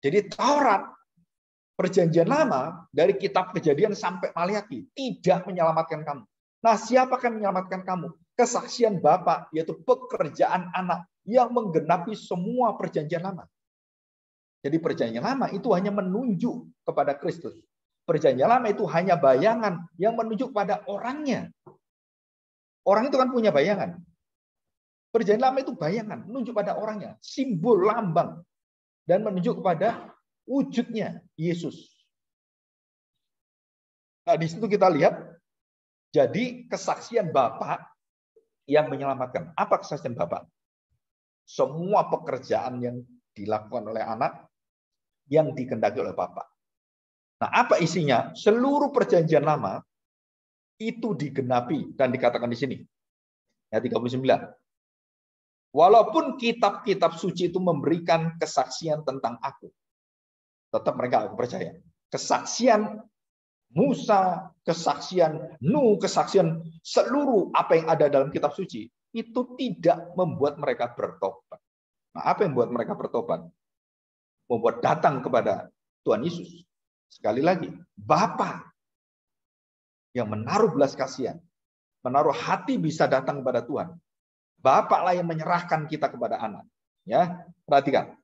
Jadi Taurat, Perjanjian Lama, dari kitab Kejadian sampai Maliaki, tidak menyelamatkan kamu. Nah, siapakah yang menyelamatkan kamu? Kesaksian Bapa, yaitu pekerjaan anak yang menggenapi semua Perjanjian Lama. Jadi Perjanjian Lama itu hanya menunjuk kepada Kristus. Perjanjian Lama itu hanya bayangan yang menunjuk pada orangnya. Orang itu kan punya bayangan. Perjanjian Lama itu bayangan, menunjuk pada orangnya. Simbol, lambang. Dan menunjuk kepada wujudnya, Yesus. Nah, di situ kita lihat, jadi kesaksian Bapa yang menyelamatkan. Apa kesaksian Bapa? Semua pekerjaan yang dilakukan oleh anak, yang dikehendaki oleh Bapa. Nah, apa isinya? Seluruh perjanjian lama itu digenapi dan dikatakan di sini. Ya, 39. Walaupun kitab-kitab suci itu memberikan kesaksian tentang aku, tetap mereka aku percaya. Kesaksian Musa, kesaksian Nuh, kesaksian seluruh apa yang ada dalam kitab suci, itu tidak membuat mereka bertobat. Nah, apa yang membuat mereka bertobat? Membuat datang kepada Tuhan Yesus. Sekali lagi, Bapa yang menaruh belas kasihan, menaruh hati bisa datang kepada Tuhan. Bapa lah yang menyerahkan kita kepada anak. Ya, perhatikan.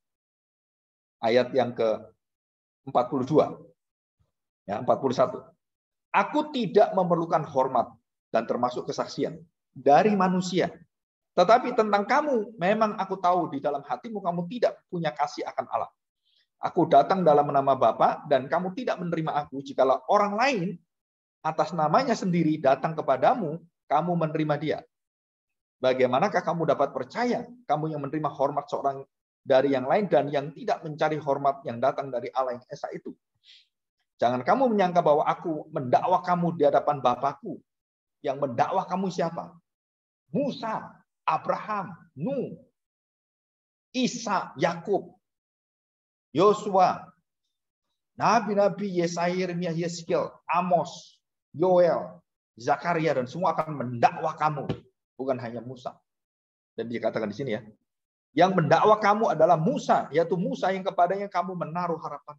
Ayat yang ke-42. Ya, 41. Aku tidak memerlukan hormat dan termasuk kesaksian dari manusia. Tetapi tentang kamu, memang aku tahu di dalam hatimu kamu tidak punya kasih akan Allah. Aku datang dalam nama Bapa dan kamu tidak menerima aku. Jikalau orang lain atas namanya sendiri datang kepadamu, kamu menerima dia. Bagaimanakah kamu dapat percaya? Kamu yang menerima hormat seorang dari yang lain dan yang tidak mencari hormat yang datang dari Allah yang esa itu. Jangan kamu menyangka bahwa aku mendakwa kamu di hadapan Bapakku. Yang mendakwa kamu siapa? Musa, Abraham, Nuh, Isa, Yakub, Yosua, nabi-nabi Yesaya, Yeremia, Yeskiel, Amos, Yoel, Zakaria, dan semua akan mendakwa kamu, bukan hanya Musa. Dan dikatakan di sini ya, yang mendakwa kamu adalah Musa, yaitu Musa yang kepadanya kamu menaruh harapan.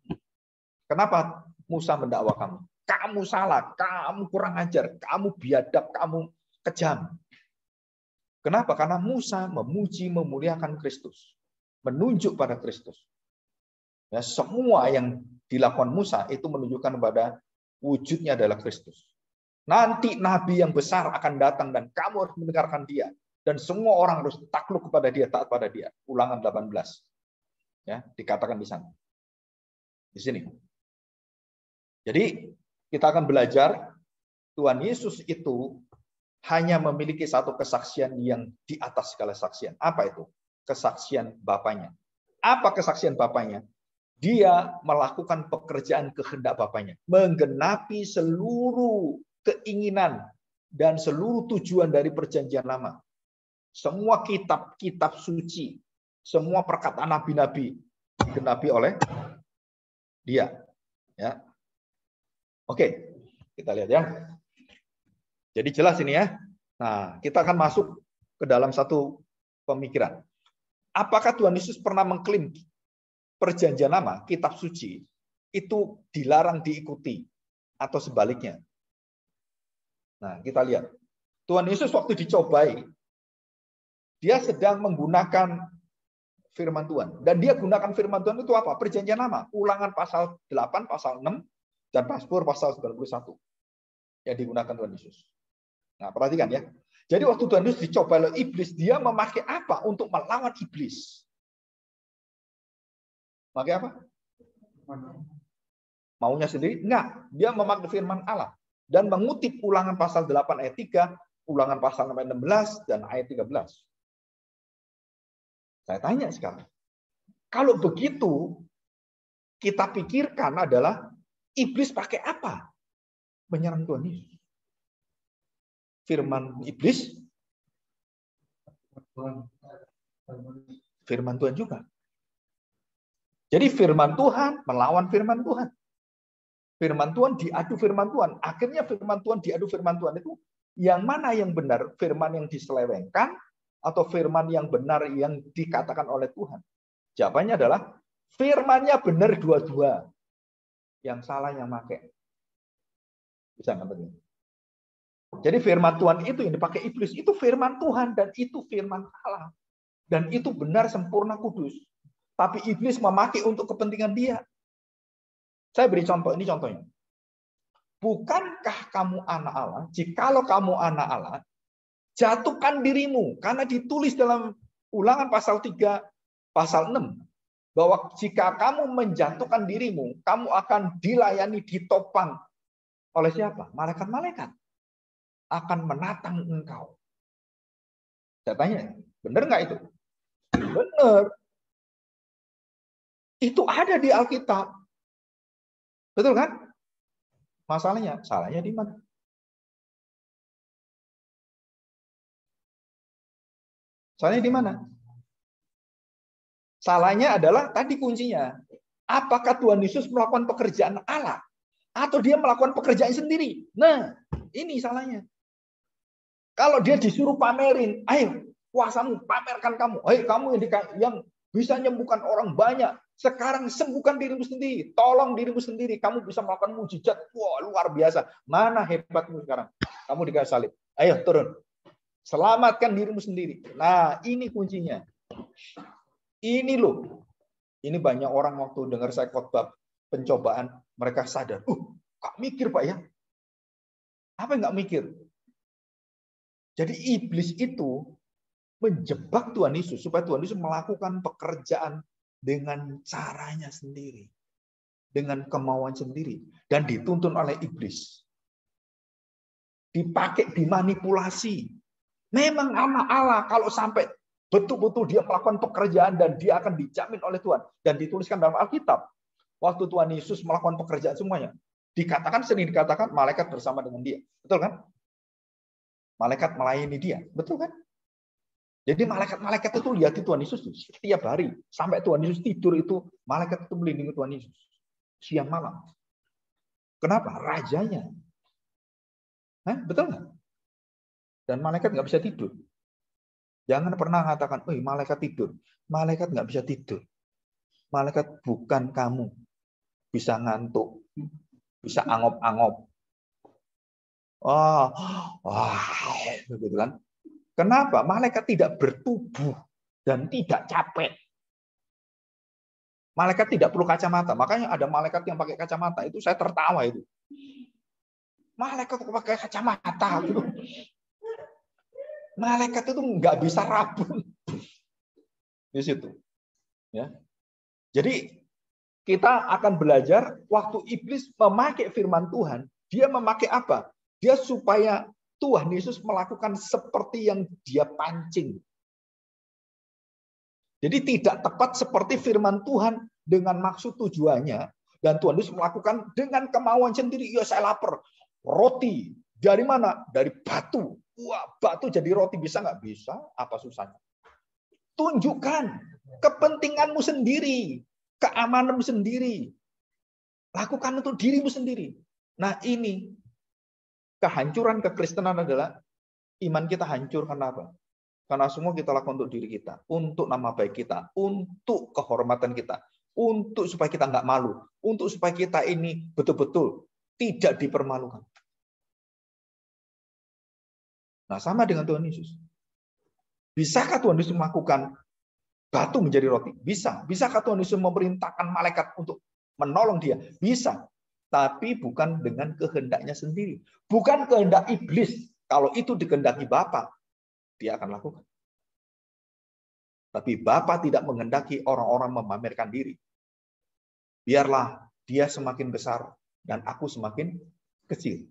Kenapa Musa mendakwa kamu? Kamu salah, kamu kurang ajar, kamu biadab, kamu kejam. Kenapa? Karena Musa memuji, memuliakan Kristus, menunjuk pada Kristus. Ya, semua yang dilakukan Musa itu menunjukkan kepada wujudnya adalah Kristus. Nanti nabi yang besar akan datang dan kamu harus mendengarkan dia. Dan semua orang harus takluk kepada dia, taat pada dia. Ulangan 18. Ya, dikatakan di sana. Di sini. Jadi kita akan belajar Tuhan Yesus itu hanya memiliki satu kesaksian yang di atas segala saksian. Apa itu? Kesaksian Bapanya. Apa kesaksian Bapanya? Dia melakukan pekerjaan kehendak Bapanya, menggenapi seluruh keinginan dan seluruh tujuan dari perjanjian lama. Semua kitab-kitab suci, semua perkataan nabi-nabi digenapi oleh dia. Ya. Oke, kita lihat ya. Jadi jelas ini ya. Nah, kita akan masuk ke dalam satu pemikiran. Apakah Tuhan Yesus pernah mengklaim perjanjian lama, kitab suci, itu dilarang diikuti atau sebaliknya? Nah, kita lihat. Tuhan Yesus waktu dicobai, dia sedang menggunakan firman Tuhan. Dan dia gunakan firman Tuhan itu apa? Perjanjian lama. Ulangan pasal 8, pasal 6, dan Mazmur pasal 91. Yang digunakan Tuhan Yesus. Nah, perhatikan ya. Jadi waktu Tuhan Yesus dicoba oleh iblis, dia memakai apa untuk melawan iblis? Memakai apa? Maunya sendiri? Enggak. Dia memakai firman Allah. Dan mengutip ulangan pasal 8 ayat 3, ulangan pasal 16, dan ayat 13. Saya tanya sekarang. Kalau begitu, kita pikirkan adalah iblis pakai apa? Menyerang Tuhan Yesus. Firman iblis, firman Tuhan juga. Jadi firman Tuhan melawan firman Tuhan. Firman Tuhan diadu firman Tuhan. Akhirnya firman Tuhan diadu firman Tuhan itu yang mana yang benar? Firman yang diselewengkan atau firman yang benar yang dikatakan oleh Tuhan? Jawabannya adalah firmannya benar dua-dua. Yang salah yang pakai. Bisa nggak begini? Jadi firman Tuhan itu yang dipakai iblis, itu firman Tuhan dan itu firman Allah. Dan itu benar, sempurna, kudus. Tapi iblis memakai untuk kepentingan dia. Saya beri contoh, ini contohnya. Bukankah kamu anak Allah? Jikalau kamu anak Allah, jatuhkan dirimu. Karena ditulis dalam ulangan pasal 3, pasal 6. Bahwa jika kamu menjatuhkan dirimu, kamu akan dilayani, ditopang. Oleh siapa? Malaikat-malaikat. Akan menatang engkau. Saya tanya, benar nggak itu? Benar. Itu ada di Alkitab. Betul kan? Masalahnya, salahnya di mana? Salahnya di mana? Salahnya adalah tadi kuncinya. Apakah Tuhan Yesus melakukan pekerjaan Allah? Atau dia melakukan pekerjaan sendiri? Nah, ini salahnya. Kalau dia disuruh pamerin, ayo kuasamu, pamerkan kamu. Hei, kamu yang bisa menyembuhkan orang banyak. Sekarang sembuhkan dirimu sendiri. Tolong dirimu sendiri. Kamu bisa melakukan mujizat. Wah, luar biasa. Mana hebatmu sekarang? Kamu dikasih salib. Ayo, turun. Selamatkan dirimu sendiri. Nah, ini kuncinya. Ini loh. Ini banyak orang waktu dengar saya khotbah pencobaan, mereka sadar. Gak mikir, Pak ya. Apa yang gak mikir? Jadi iblis itu menjebak Tuhan Yesus supaya Tuhan Yesus melakukan pekerjaan dengan caranya sendiri, dengan kemauan sendiri, dan dituntun oleh iblis, dipakai, dimanipulasi. Memang anak Allah kalau sampai betul-betul dia melakukan pekerjaan dan dia akan dijamin oleh Tuhan dan dituliskan dalam Alkitab. Waktu Tuhan Yesus melakukan pekerjaan semuanya, sering dikatakan malaikat bersama dengan dia, betul kan? Malaikat melayani dia, betul kan? Jadi malaikat-malaikat itu lihat Tuhan Yesus setiap hari. Sampai Tuhan Yesus tidur itu, malaikat itu melindungi Tuhan Yesus. Siang malam. Kenapa? Rajanya. Betul nggak? Dan malaikat nggak bisa tidur. Jangan pernah mengatakan, malaikat tidur. Malaikat nggak bisa tidur. Malaikat bukan kamu. Bisa ngantuk. Bisa angop-angop. Begitu kan? Kenapa? Malaikat tidak bertubuh dan tidak capek. Malaikat tidak perlu kacamata. Makanya ada malaikat yang pakai kacamata. Itu saya tertawa itu. Malaikat pakai kacamata. Gitu. Malaikat itu nggak bisa rabun. Di situ. Ya. Jadi kita akan belajar waktu iblis memakai firman Tuhan. Dia memakai apa? Dia supaya Tuhan Yesus melakukan seperti yang dia pancing. Jadi tidak tepat seperti firman Tuhan dengan maksud tujuannya. Dan Tuhan Yesus melakukan dengan kemauan sendiri. Ya, saya lapar. Roti. Dari mana? Dari batu. Wah, batu jadi roti. Bisa nggak? Bisa. Apa susahnya? Tunjukkan kepentinganmu sendiri. Keamananmu sendiri. Lakukan untuk dirimu sendiri. Nah, ini kehancuran kekristenan adalah iman kita hancur karena apa? Karena semua kita lakukan untuk diri kita, untuk nama baik kita, untuk kehormatan kita, untuk supaya kita nggak malu, untuk supaya kita ini betul-betul tidak dipermalukan. Nah, sama dengan Tuhan Yesus. Bisakah Tuhan Yesus melakukan batu menjadi roti? Bisa. Bisakah Tuhan Yesus memerintahkan malaikat untuk menolong dia? Bisa. Tapi bukan dengan kehendaknya sendiri. Bukan kehendak iblis. Kalau itu dikehendaki Bapa, dia akan lakukan. Tapi Bapa tidak menghendaki orang-orang memamerkan diri. Biarlah dia semakin besar dan aku semakin kecil.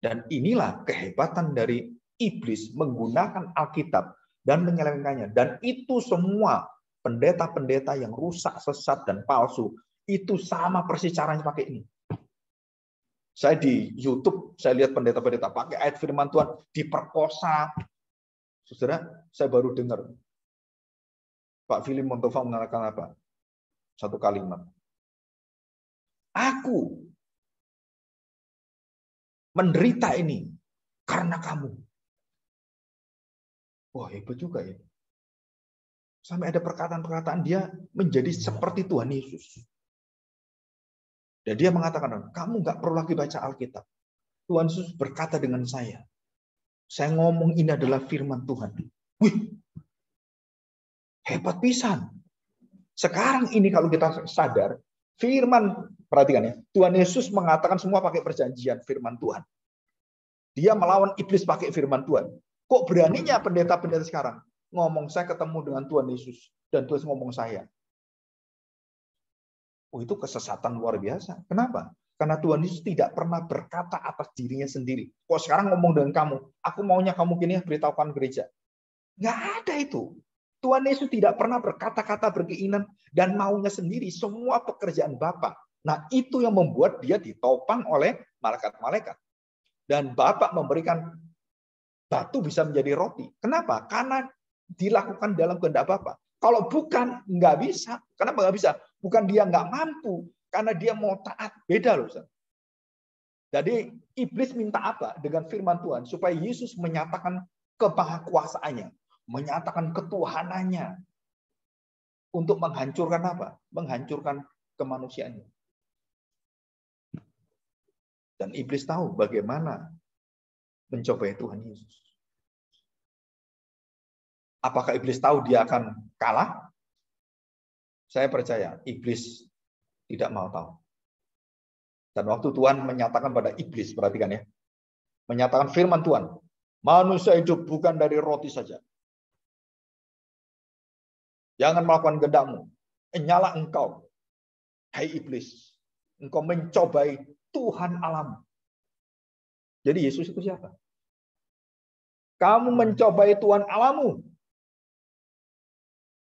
Dan inilah kehebatan dari iblis menggunakan Alkitab dan menyelewengkannya. Dan itu semua pendeta-pendeta yang rusak, sesat, dan palsu, itu sama persis caranya pakai ini. Saya di YouTube, saya lihat pendeta-pendeta pakai ayat firman Tuhan, diperkosa. Saudara, saya baru dengar Pak Philip Montova mengatakan apa? Satu kalimat. Aku menderita ini karena kamu. Wah, hebat juga ya. Sampai ada perkataan-perkataan dia menjadi seperti Tuhan Yesus. Dan dia mengatakan, kamu nggak perlu lagi baca Alkitab. Tuhan Yesus berkata dengan saya. Saya ngomong ini adalah firman Tuhan. Wih, hebat pisan. Sekarang ini kalau kita sadar, firman, perhatikan ya, Tuhan Yesus mengatakan semua pakai perjanjian firman Tuhan. Dia melawan iblis pakai firman Tuhan. Kok beraninya pendeta-pendeta sekarang ngomong saya ketemu dengan Tuhan Yesus dan Tuhan ngomong saya. Oh, itu kesesatan luar biasa. Kenapa? Karena Tuhan Yesus tidak pernah berkata atas dirinya sendiri. Kok sekarang ngomong dengan kamu, aku maunya kamu gini beritahukan gereja. Nggak ada itu. Tuhan Yesus tidak pernah berkata-kata berkeinginan dan maunya sendiri. Semua pekerjaan Bapa. Nah, itu yang membuat dia ditopang oleh malaikat-malaikat. Dan Bapa memberikan batu bisa menjadi roti. Kenapa? Karena dilakukan dalam kehendak Bapa. Kalau bukan, nggak bisa. Kenapa nggak bisa? Bukan dia nggak mampu, karena dia mau taat. Beda loh. Jadi iblis minta apa dengan firman Tuhan? Supaya Yesus menyatakan kemahakuasaannya, menyatakan ketuhanannya. Untuk menghancurkan apa? Menghancurkan kemanusiaannya. Dan iblis tahu bagaimana mencobai Tuhan Yesus. Apakah iblis tahu dia akan kalah? Saya percaya iblis tidak mau tahu. Dan waktu Tuhan menyatakan pada iblis, perhatikan ya, menyatakan firman Tuhan, manusia hidup bukan dari roti saja. Jangan melakukan kehendakmu. Nyala engkau, hai iblis. Engkau mencobai Tuhan alam. Jadi Yesus itu siapa? Kamu mencobai Tuhan alamu.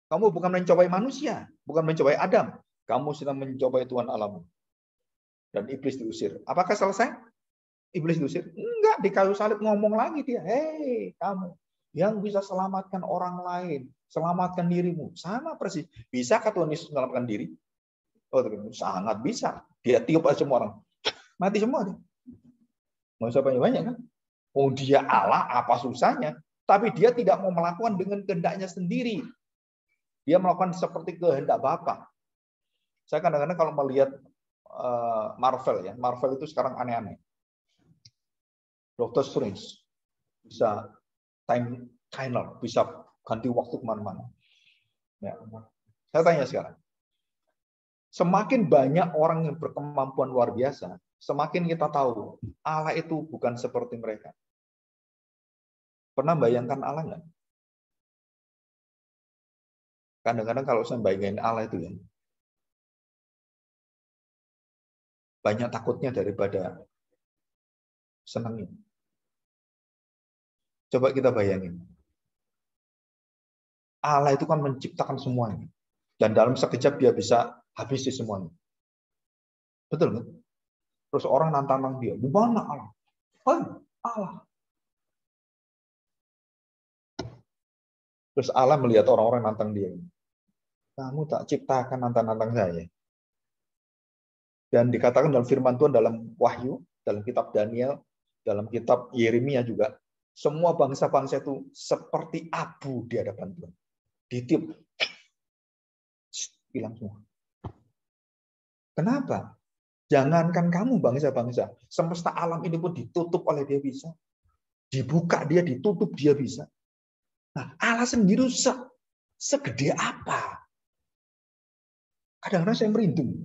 Kamu bukan mencobai manusia, bukan mencobai Adam. Kamu sedang mencobai Tuhan alamu. Dan iblis diusir. Apakah selesai? Iblis diusir? Enggak, di kayu salib ngomong lagi dia. Hei, kamu yang bisa selamatkan orang lain, selamatkan dirimu. Sama persis. Bisakah Tuhan Yesus menyelamatkan diri? Oh, sangat bisa. Dia tiup aja semua orang. Mati semua dia. Mau usah banyak-banyak kan? Oh, dia Allah, apa susahnya? Tapi dia tidak mau melakukan dengan kehendaknya sendiri. Dia melakukan seperti kehendak Bapa. Saya kadang-kadang kalau melihat Marvel ya, Marvel itu sekarang aneh-aneh. Doctor Strange bisa time turner, bisa ganti waktu kemana-mana. Ya. Saya tanya sekarang, semakin banyak orang yang berkemampuan luar biasa, semakin kita tahu Allah itu bukan seperti mereka. Pernah bayangkan Allah nggak? Kadang-kadang kalau saya bayangin Allah itu ya, banyak takutnya daripada senangnya. Coba kita bayangin. Allah itu kan menciptakan semuanya. Dan dalam sekejap dia bisa habisi semuanya. Betul kan? Terus orang nantang dia, di mana Allah? Allah. Terus Allah melihat orang-orang nantang dia. Kamu tak ciptakan nantang-nantang saya. Dan dikatakan dalam firman Tuhan dalam Wahyu, dalam kitab Daniel, dalam kitab Yeremia juga, Semua bangsa-bangsa itu seperti abu di hadapan Tuhan. Ditiup. Hilang semua. Kenapa? Jangankan kamu bangsa-bangsa. Semesta alam ini pun ditutup oleh dia bisa. Dibuka dia, ditutup dia bisa. Nah, Allah sendiri segede apa? Kadang-kadang saya merinding.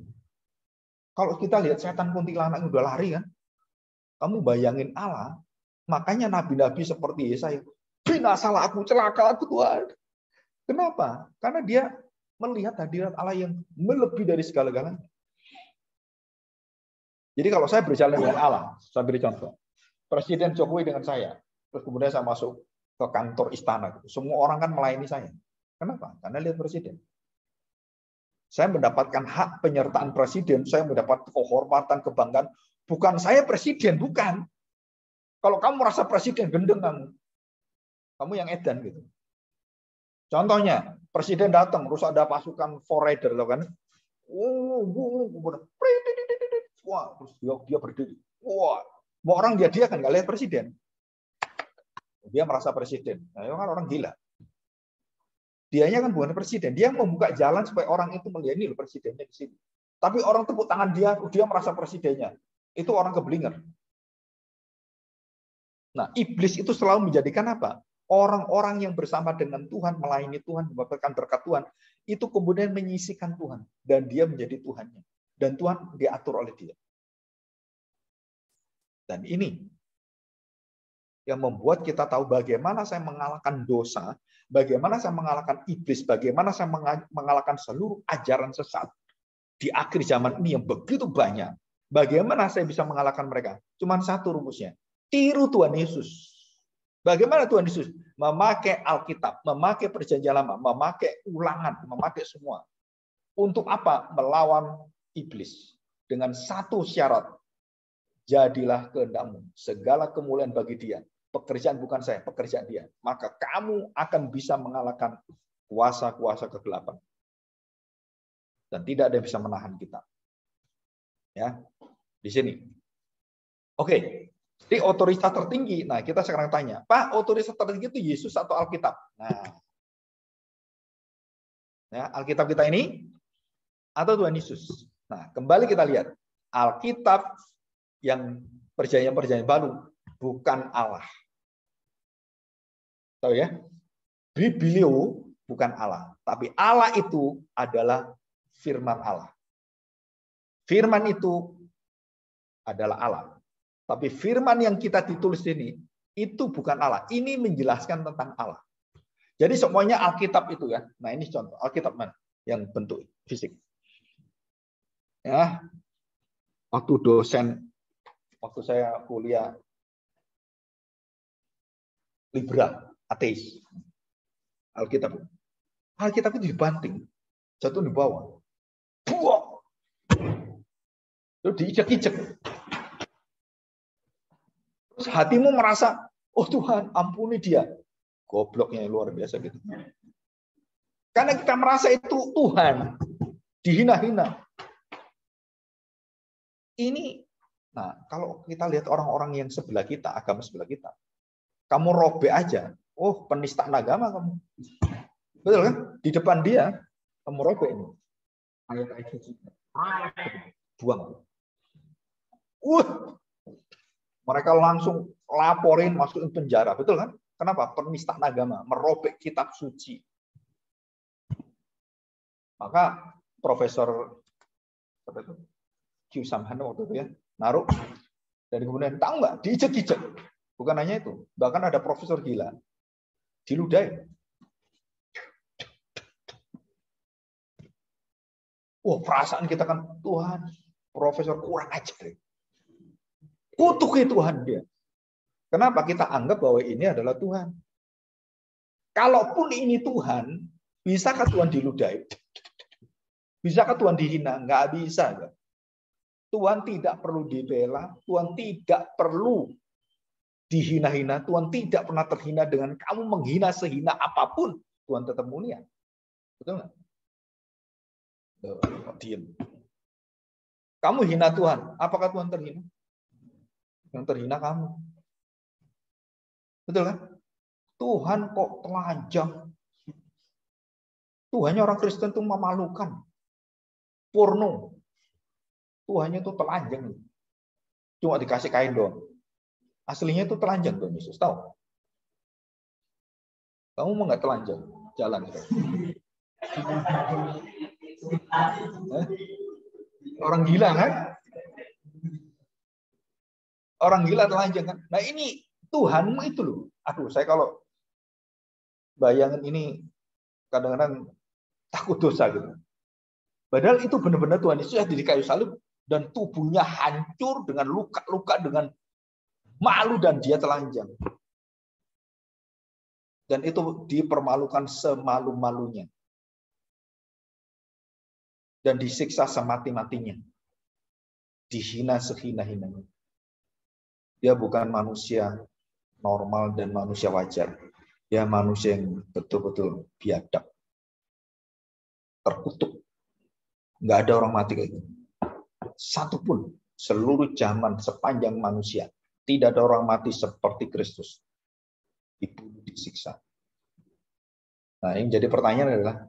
Kalau kita lihat setan kuntilanak udah lari kan, kamu bayangin Allah, makanya nabi-nabi seperti Yesaya, binasalah aku, celaka aku Tuhan. Kenapa? Karena dia melihat hadirat Allah yang melebihi dari segala-galanya. Jadi kalau saya berjalan dengan Allah, saya beri contoh. Presiden Jokowi dengan saya, terus kemudian saya masuk ke kantor istana. Semua orang kan melayani saya. Kenapa? Karena lihat presiden. Saya mendapatkan hak penyertaan presiden, saya mendapat kehormatan, kebanggaan. Bukan saya presiden, bukan. Kalau kamu merasa presiden, gendeng kamu. Kamu yang edan gitu. Contohnya, presiden datang, terus ada pasukan forrider, kan? Wah, terus dia berdiri. Wah, mau orang dia kan nggak lihat presiden. Dia merasa presiden. Nah, itu kan orang gila. Dianya kan bukan presiden. Dia membuka jalan supaya orang itu melihat ini loh presidennya di sini. Tapi orang tepuk tangan dia merasa presidennya. Itu orang keblinger. Nah, iblis itu selalu menjadikan apa? Orang-orang yang bersama dengan Tuhan, melayani Tuhan, mendapatkan berkat Tuhan, itu kemudian menyisihkan Tuhan. Dan dia menjadi Tuhannya. Dan Tuhan diatur oleh dia. Dan ini yang membuat kita tahu bagaimana saya mengalahkan dosa, bagaimana saya mengalahkan iblis, bagaimana saya mengalahkan seluruh ajaran sesat di akhir zaman ini yang begitu banyak. Bagaimana saya bisa mengalahkan mereka? Cuma satu rumusnya. Tiru Tuhan Yesus. Bagaimana Tuhan Yesus? Memakai Alkitab, memakai Perjanjian Lama, memakai ulangan, memakai semua. Untuk apa? Melawan iblis. Dengan satu syarat. Jadilah kehendakmu. Segala kemuliaan bagi dia. Pekerjaan bukan saya, pekerjaan dia. Maka kamu akan bisa mengalahkan kuasa-kuasa kegelapan. Dan tidak ada yang bisa menahan kita. Ya, di sini. Oke. Jadi otoritas tertinggi. Nah, kita sekarang tanya, Pak, otoritas tertinggi itu Yesus atau Alkitab? Nah, ya, Alkitab kita ini atau Tuhan Yesus? Nah, kembali kita lihat. Alkitab yang perjanjian baru bukan Allah. Tahu ya? Biblio bukan Allah, tapi Allah itu adalah firman Allah. Firman itu adalah Allah. Tapi firman yang kita ditulis ini itu bukan Allah. Ini menjelaskan tentang Allah. Jadi semuanya Alkitab itu ya. Nah, ini contoh Alkitab mana yang bentuk fisik. Ya. Waktu saya kuliah liberal, ateis. Alkitab itu dibanting, jatuh di bawah. Buang. Lalu diijek-ijek. Terus hatimu merasa, oh Tuhan, ampuni dia. Gobloknya luar biasa gitu. Karena kita merasa itu Tuhan. Dihina-hina. Ini, nah kalau kita lihat orang-orang yang sebelah kita, agama sebelah kita. Kamu robek aja. Oh, penistaan agama kamu. Betul kan? Di depan dia, kamu robek ini. Buang. Mereka langsung laporin masukin penjara, betul kan? Kenapa? Penistaan agama, merobek kitab suci. Maka Profesor Q Samhano waktu itu ya, naruh dan kemudian tahu nggak? Diijek-ijek. Bukan hanya itu, bahkan ada profesor gila, diludahi. Perasaan kita kan Tuhan, profesor kurang ajar. Kutuki Tuhan dia. Kenapa? Kita anggap bahwa ini adalah Tuhan. Kalaupun ini Tuhan, bisakah Tuhan diludahi? Bisakah Tuhan dihina? Nggak bisa. Tuhan tidak perlu dibela, Tuhan tidak perlu dihina-hina, Tuhan tidak pernah terhina dengan kamu menghina sehina apapun, Tuhan tetap mulia. Betul nggak? Diam. Kamu hina Tuhan, apakah Tuhan terhina? Yang terhina kamu. Betul kan? Tuhan kok telanjang. Tuhannya orang Kristen tuh memalukan. Porno. Tuhannya tuh telanjang. Cuma dikasih kain doang. Aslinya tuh telanjang Tuhan Yesus. Tahu? Kamu mau nggak telanjang? Jalan. Orang gila kan? Orang gila telanjang kan? Nah ini Tuhanmu itu loh. Aduh, saya kalau bayangin ini kadang-kadang takut dosa gitu. Padahal itu benar-benar Tuhan Yesus di kayu salib dan tubuhnya hancur dengan luka-luka, dengan malu, dan dia telanjang. Dan itu dipermalukan semalu-malunya. Dan disiksa semati-matinya. Dihina sehina-hinanya. Dia bukan manusia normal dan manusia wajar. Dia manusia yang betul-betul biadab. Terkutuk. Nggak ada orang mati kayak gitu. Satu pun, seluruh zaman sepanjang manusia. Tidak ada orang mati seperti Kristus. Dibunuh, disiksa. Nah, yang jadi pertanyaan adalah,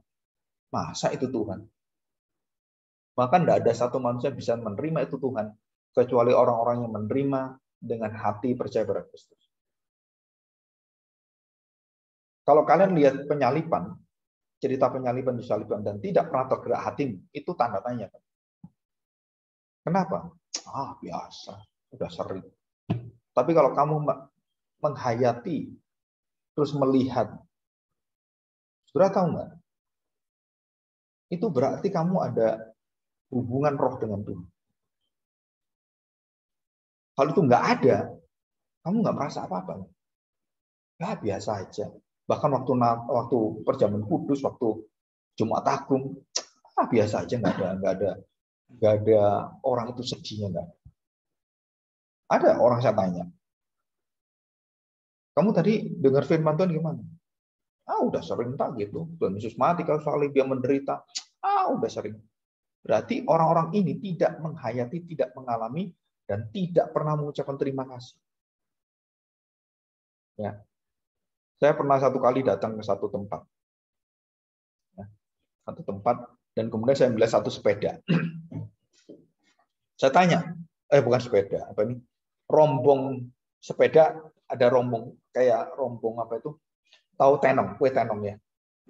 masa itu Tuhan? Bahkan tidak ada satu manusia bisa menerima itu Tuhan, kecuali orang-orang yang menerima dengan hati percaya pada Kristus. Kalau kalian lihat penyaliban, cerita penyaliban disalibkan dan tidak pernah tergerak hatimu, itu tanda tanya. Kenapa? Biasa, udah sering. Tapi kalau kamu menghayati, terus melihat, saudara tahu nggak? Itu berarti kamu ada hubungan roh dengan Tuhan. Kalau itu nggak ada, kamu nggak merasa apa-apa. Ya biasa aja. Bahkan waktu perjamuan kudus, waktu Jumat Agung, biasa aja, nggak ada orang itu sedihnya, nggak. Ada orang saya tanya, kamu tadi dengar firman Tuhan gimana? Udah sering tak gitu. Tuhan Yesus mati kalau salib, dia menderita. Udah sering. Berarti orang-orang ini tidak menghayati, tidak mengalami, dan tidak pernah mengucapkan terima kasih. Ya. Saya pernah satu kali datang ke satu tempat. Ya. Satu tempat, dan kemudian saya melihat satu sepeda. Saya tanya, bukan sepeda, apa ini? Rombong sepeda, ada rombong, kayak rombong apa itu? Tahu tenong, kue tenong ya.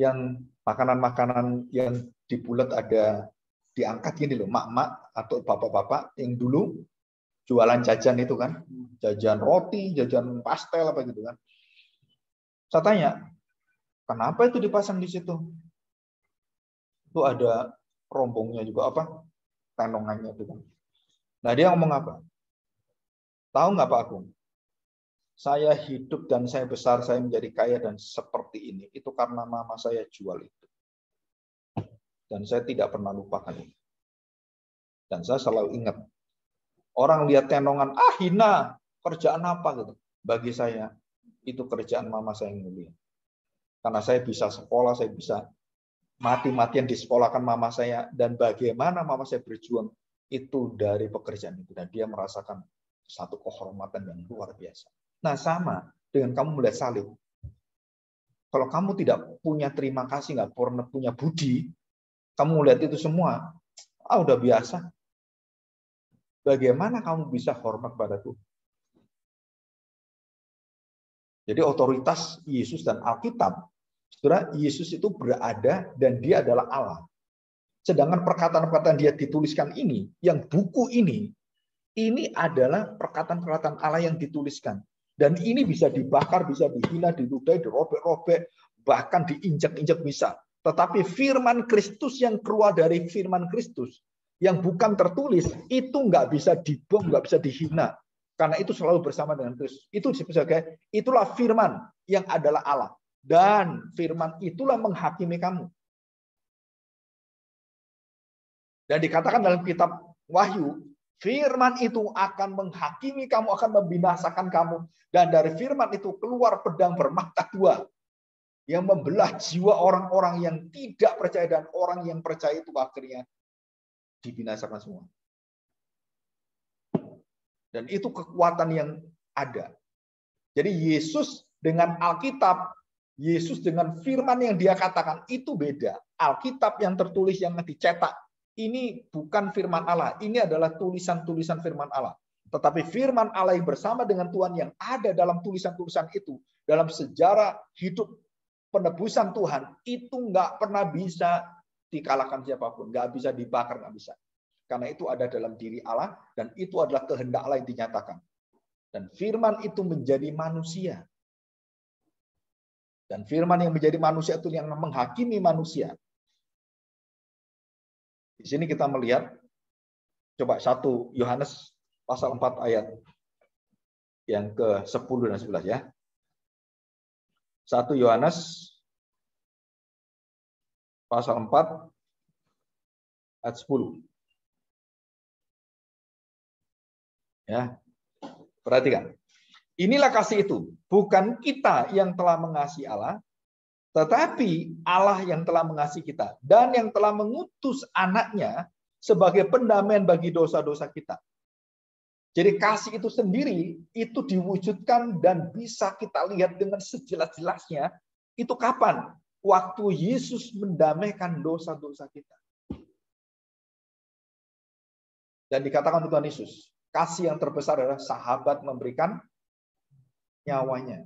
Yang makanan-makanan yang dibulat ada diangkat gini loh, mak-mak atau bapak-bapak yang dulu jualan jajan itu kan, jajan roti, jajan pastel apa gitu kan. Saya tanya, kenapa itu dipasang di situ? Itu ada rombongnya juga apa? Tenongannya itu kan. Nah dia ngomong apa? Tahu nggak Pak Agung? Saya hidup dan saya besar, saya menjadi kaya dan seperti ini. Itu karena mama saya jual itu. Dan saya tidak pernah lupakan itu. Dan saya selalu ingat. Orang lihat tenongan, hina, kerjaan apa gitu. Bagi saya, itu kerjaan mama saya yang mulia. Karena saya bisa sekolah, saya bisa mati-matian disekolahkan mama saya. Dan bagaimana mama saya berjuang, itu dari pekerjaan itu. Dan dia merasakan satu kehormatan yang luar biasa. Nah sama dengan kamu melihat salib. Kalau kamu tidak punya terima kasih, nggak pernah punya budi, kamu melihat itu semua, udah biasa. Bagaimana kamu bisa hormat pada Tuhan? Jadi otoritas Yesus dan Alkitab, saudara, Yesus itu berada dan dia adalah Allah. Sedangkan perkataan-perkataan dia dituliskan ini, yang buku ini adalah perkataan-perkataan Allah yang dituliskan. Dan ini bisa dibakar, bisa dihina, diludahi, dirobek-robek, bahkan diinjak-injak bisa. Tetapi firman Kristus yang keluar dari firman Kristus, yang bukan tertulis, itu nggak bisa dibom, nggak bisa dihina. Karena itu selalu bersama dengan Kristus. Itu sebagai, itulah firman yang adalah Allah. Dan firman itulah menghakimi kamu. Dan dikatakan dalam kitab Wahyu, firman itu akan menghakimi kamu, akan membinasakan kamu. Dan dari firman itu keluar pedang bermata dua yang membelah jiwa orang-orang yang tidak percaya dan orang yang percaya itu akhirnya dibinasakan semua. Dan itu kekuatan yang ada. Jadi Yesus dengan Alkitab, Yesus dengan firman yang dia katakan itu beda. Alkitab yang tertulis yang dicetak ini bukan firman Allah, ini adalah tulisan-tulisan firman Allah. Tetapi firman Allah yang bersama dengan Tuhan yang ada dalam tulisan-tulisan itu, dalam sejarah hidup penebusan Tuhan, itu nggak pernah bisa dikalahkan siapapun, nggak bisa dibakar, nggak bisa. Karena itu ada dalam diri Allah, dan itu adalah kehendak Allah yang dinyatakan. Dan firman itu menjadi manusia. Dan firman yang menjadi manusia itu yang menghakimi manusia. Di sini kita melihat, coba 1 Yohanes pasal 4 ayat yang ke-10 dan 11 ya. 1 Yohanes pasal 4 ayat 10. Ya. Perhatikan. Inilah kasih itu, bukan kita yang telah mengasihi Allah, tetapi Allah yang telah mengasihi kita dan yang telah mengutus anaknya sebagai pendamaian bagi dosa-dosa kita. Jadi kasih itu sendiri itu diwujudkan dan bisa kita lihat dengan sejelas-jelasnya. Itu kapan? Waktu Yesus mendamaikan dosa-dosa kita. Dan dikatakan Tuhan Yesus, kasih yang terbesar adalah sahabat memberikan nyawanya.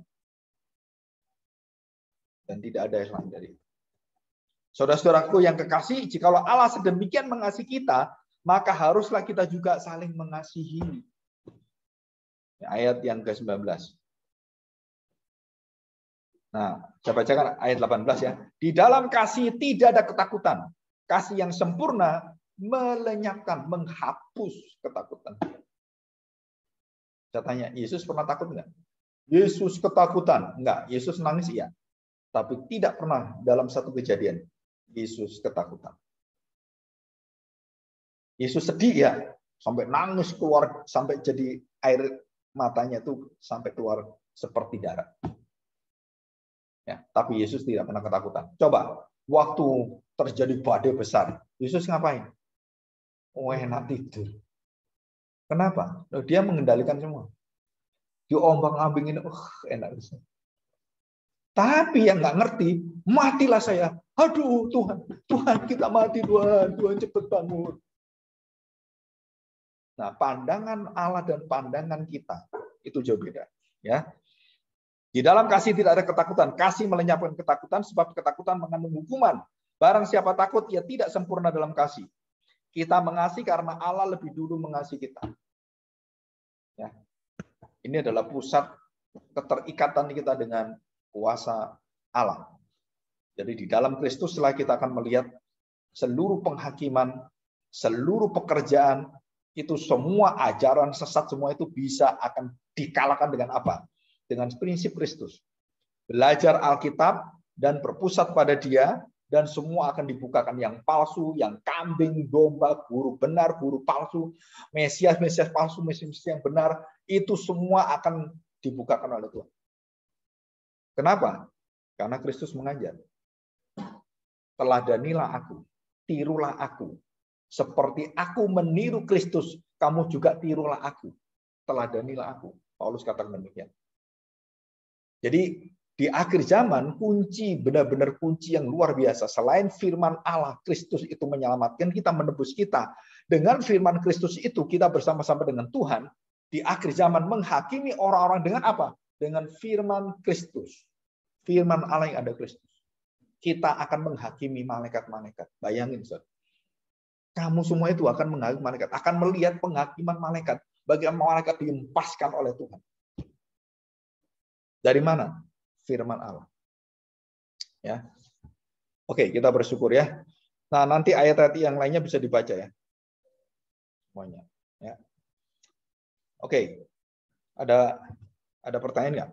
Dan tidak ada yang lain dari itu. Saudara-saudaraku yang kekasih, jikalau Allah sedemikian mengasihi kita, maka haruslah kita juga saling mengasihi. Ayat yang ke-19. Nah, saya bacakan ayat 18 ya. Di dalam kasih tidak ada ketakutan. Kasih yang sempurna melenyapkan, menghapus ketakutan. Saya tanya, Yesus pernah takut enggak? Yesus ketakutan? Enggak. Yesus nangis iya. Tapi tidak pernah dalam satu kejadian Yesus ketakutan. Yesus sedih ya, sampai nangis keluar, sampai jadi air matanya tuh sampai keluar seperti darah. Ya, tapi Yesus tidak pernah ketakutan. Coba, waktu terjadi badai besar, Yesus ngapain? Oh, enak tidur. Kenapa? Dia mengendalikan semua. Diombang-ambingin, enak. Tapi yang nggak ngerti, matilah saya. Aduh Tuhan kita mati Tuhan cepet bangun. Nah, pandangan Allah dan pandangan kita itu jauh beda. Ya, di dalam kasih tidak ada ketakutan. Kasih melenyapkan ketakutan, sebab ketakutan mengandung hukuman. Barang siapa takut, ia tidak sempurna dalam kasih. Kita mengasihi karena Allah lebih dulu mengasihi kita. Ya, ini adalah pusat keterikatan kita dengan kuasa Allah. Jadi di dalam Kristus setelah kita akan melihat seluruh penghakiman, seluruh pekerjaan, itu semua ajaran sesat semua itu bisa akan dikalahkan dengan apa? Dengan prinsip Kristus. Belajar Alkitab dan berpusat pada Dia, dan semua akan dibukakan yang palsu, yang kambing, domba, guru benar, guru palsu, Mesias palsu, Mesias yang benar, itu semua akan dibukakan oleh Tuhan. Kenapa? Karena Kristus mengajar. Teladanilah aku, tirulah aku. Seperti aku meniru Kristus, kamu juga tirulah aku. Teladanilah aku. Paulus katakan demikian. Jadi di akhir zaman kunci, benar-benar kunci yang luar biasa. Selain firman Allah, Kristus itu menyelamatkan kita, menebus kita. Dengan firman Kristus itu kita bersama-sama dengan Tuhan. Di akhir zaman menghakimi orang-orang dengan apa? Dengan firman Kristus. Firman Allah yang ada Kristus. Kita akan menghakimi malaikat-malaikat. Bayangin, saudara. Kamu semua itu akan menghakimi malaikat, akan melihat penghakiman malaikat. Bagaimana malaikat diempaskan oleh Tuhan. Dari mana? Firman Allah. Ya. Oke, kita bersyukur ya. Nah, nanti ayat-ayat yang lainnya bisa dibaca ya. Semuanya. Ya. Oke. Ada pertanyaan nggak?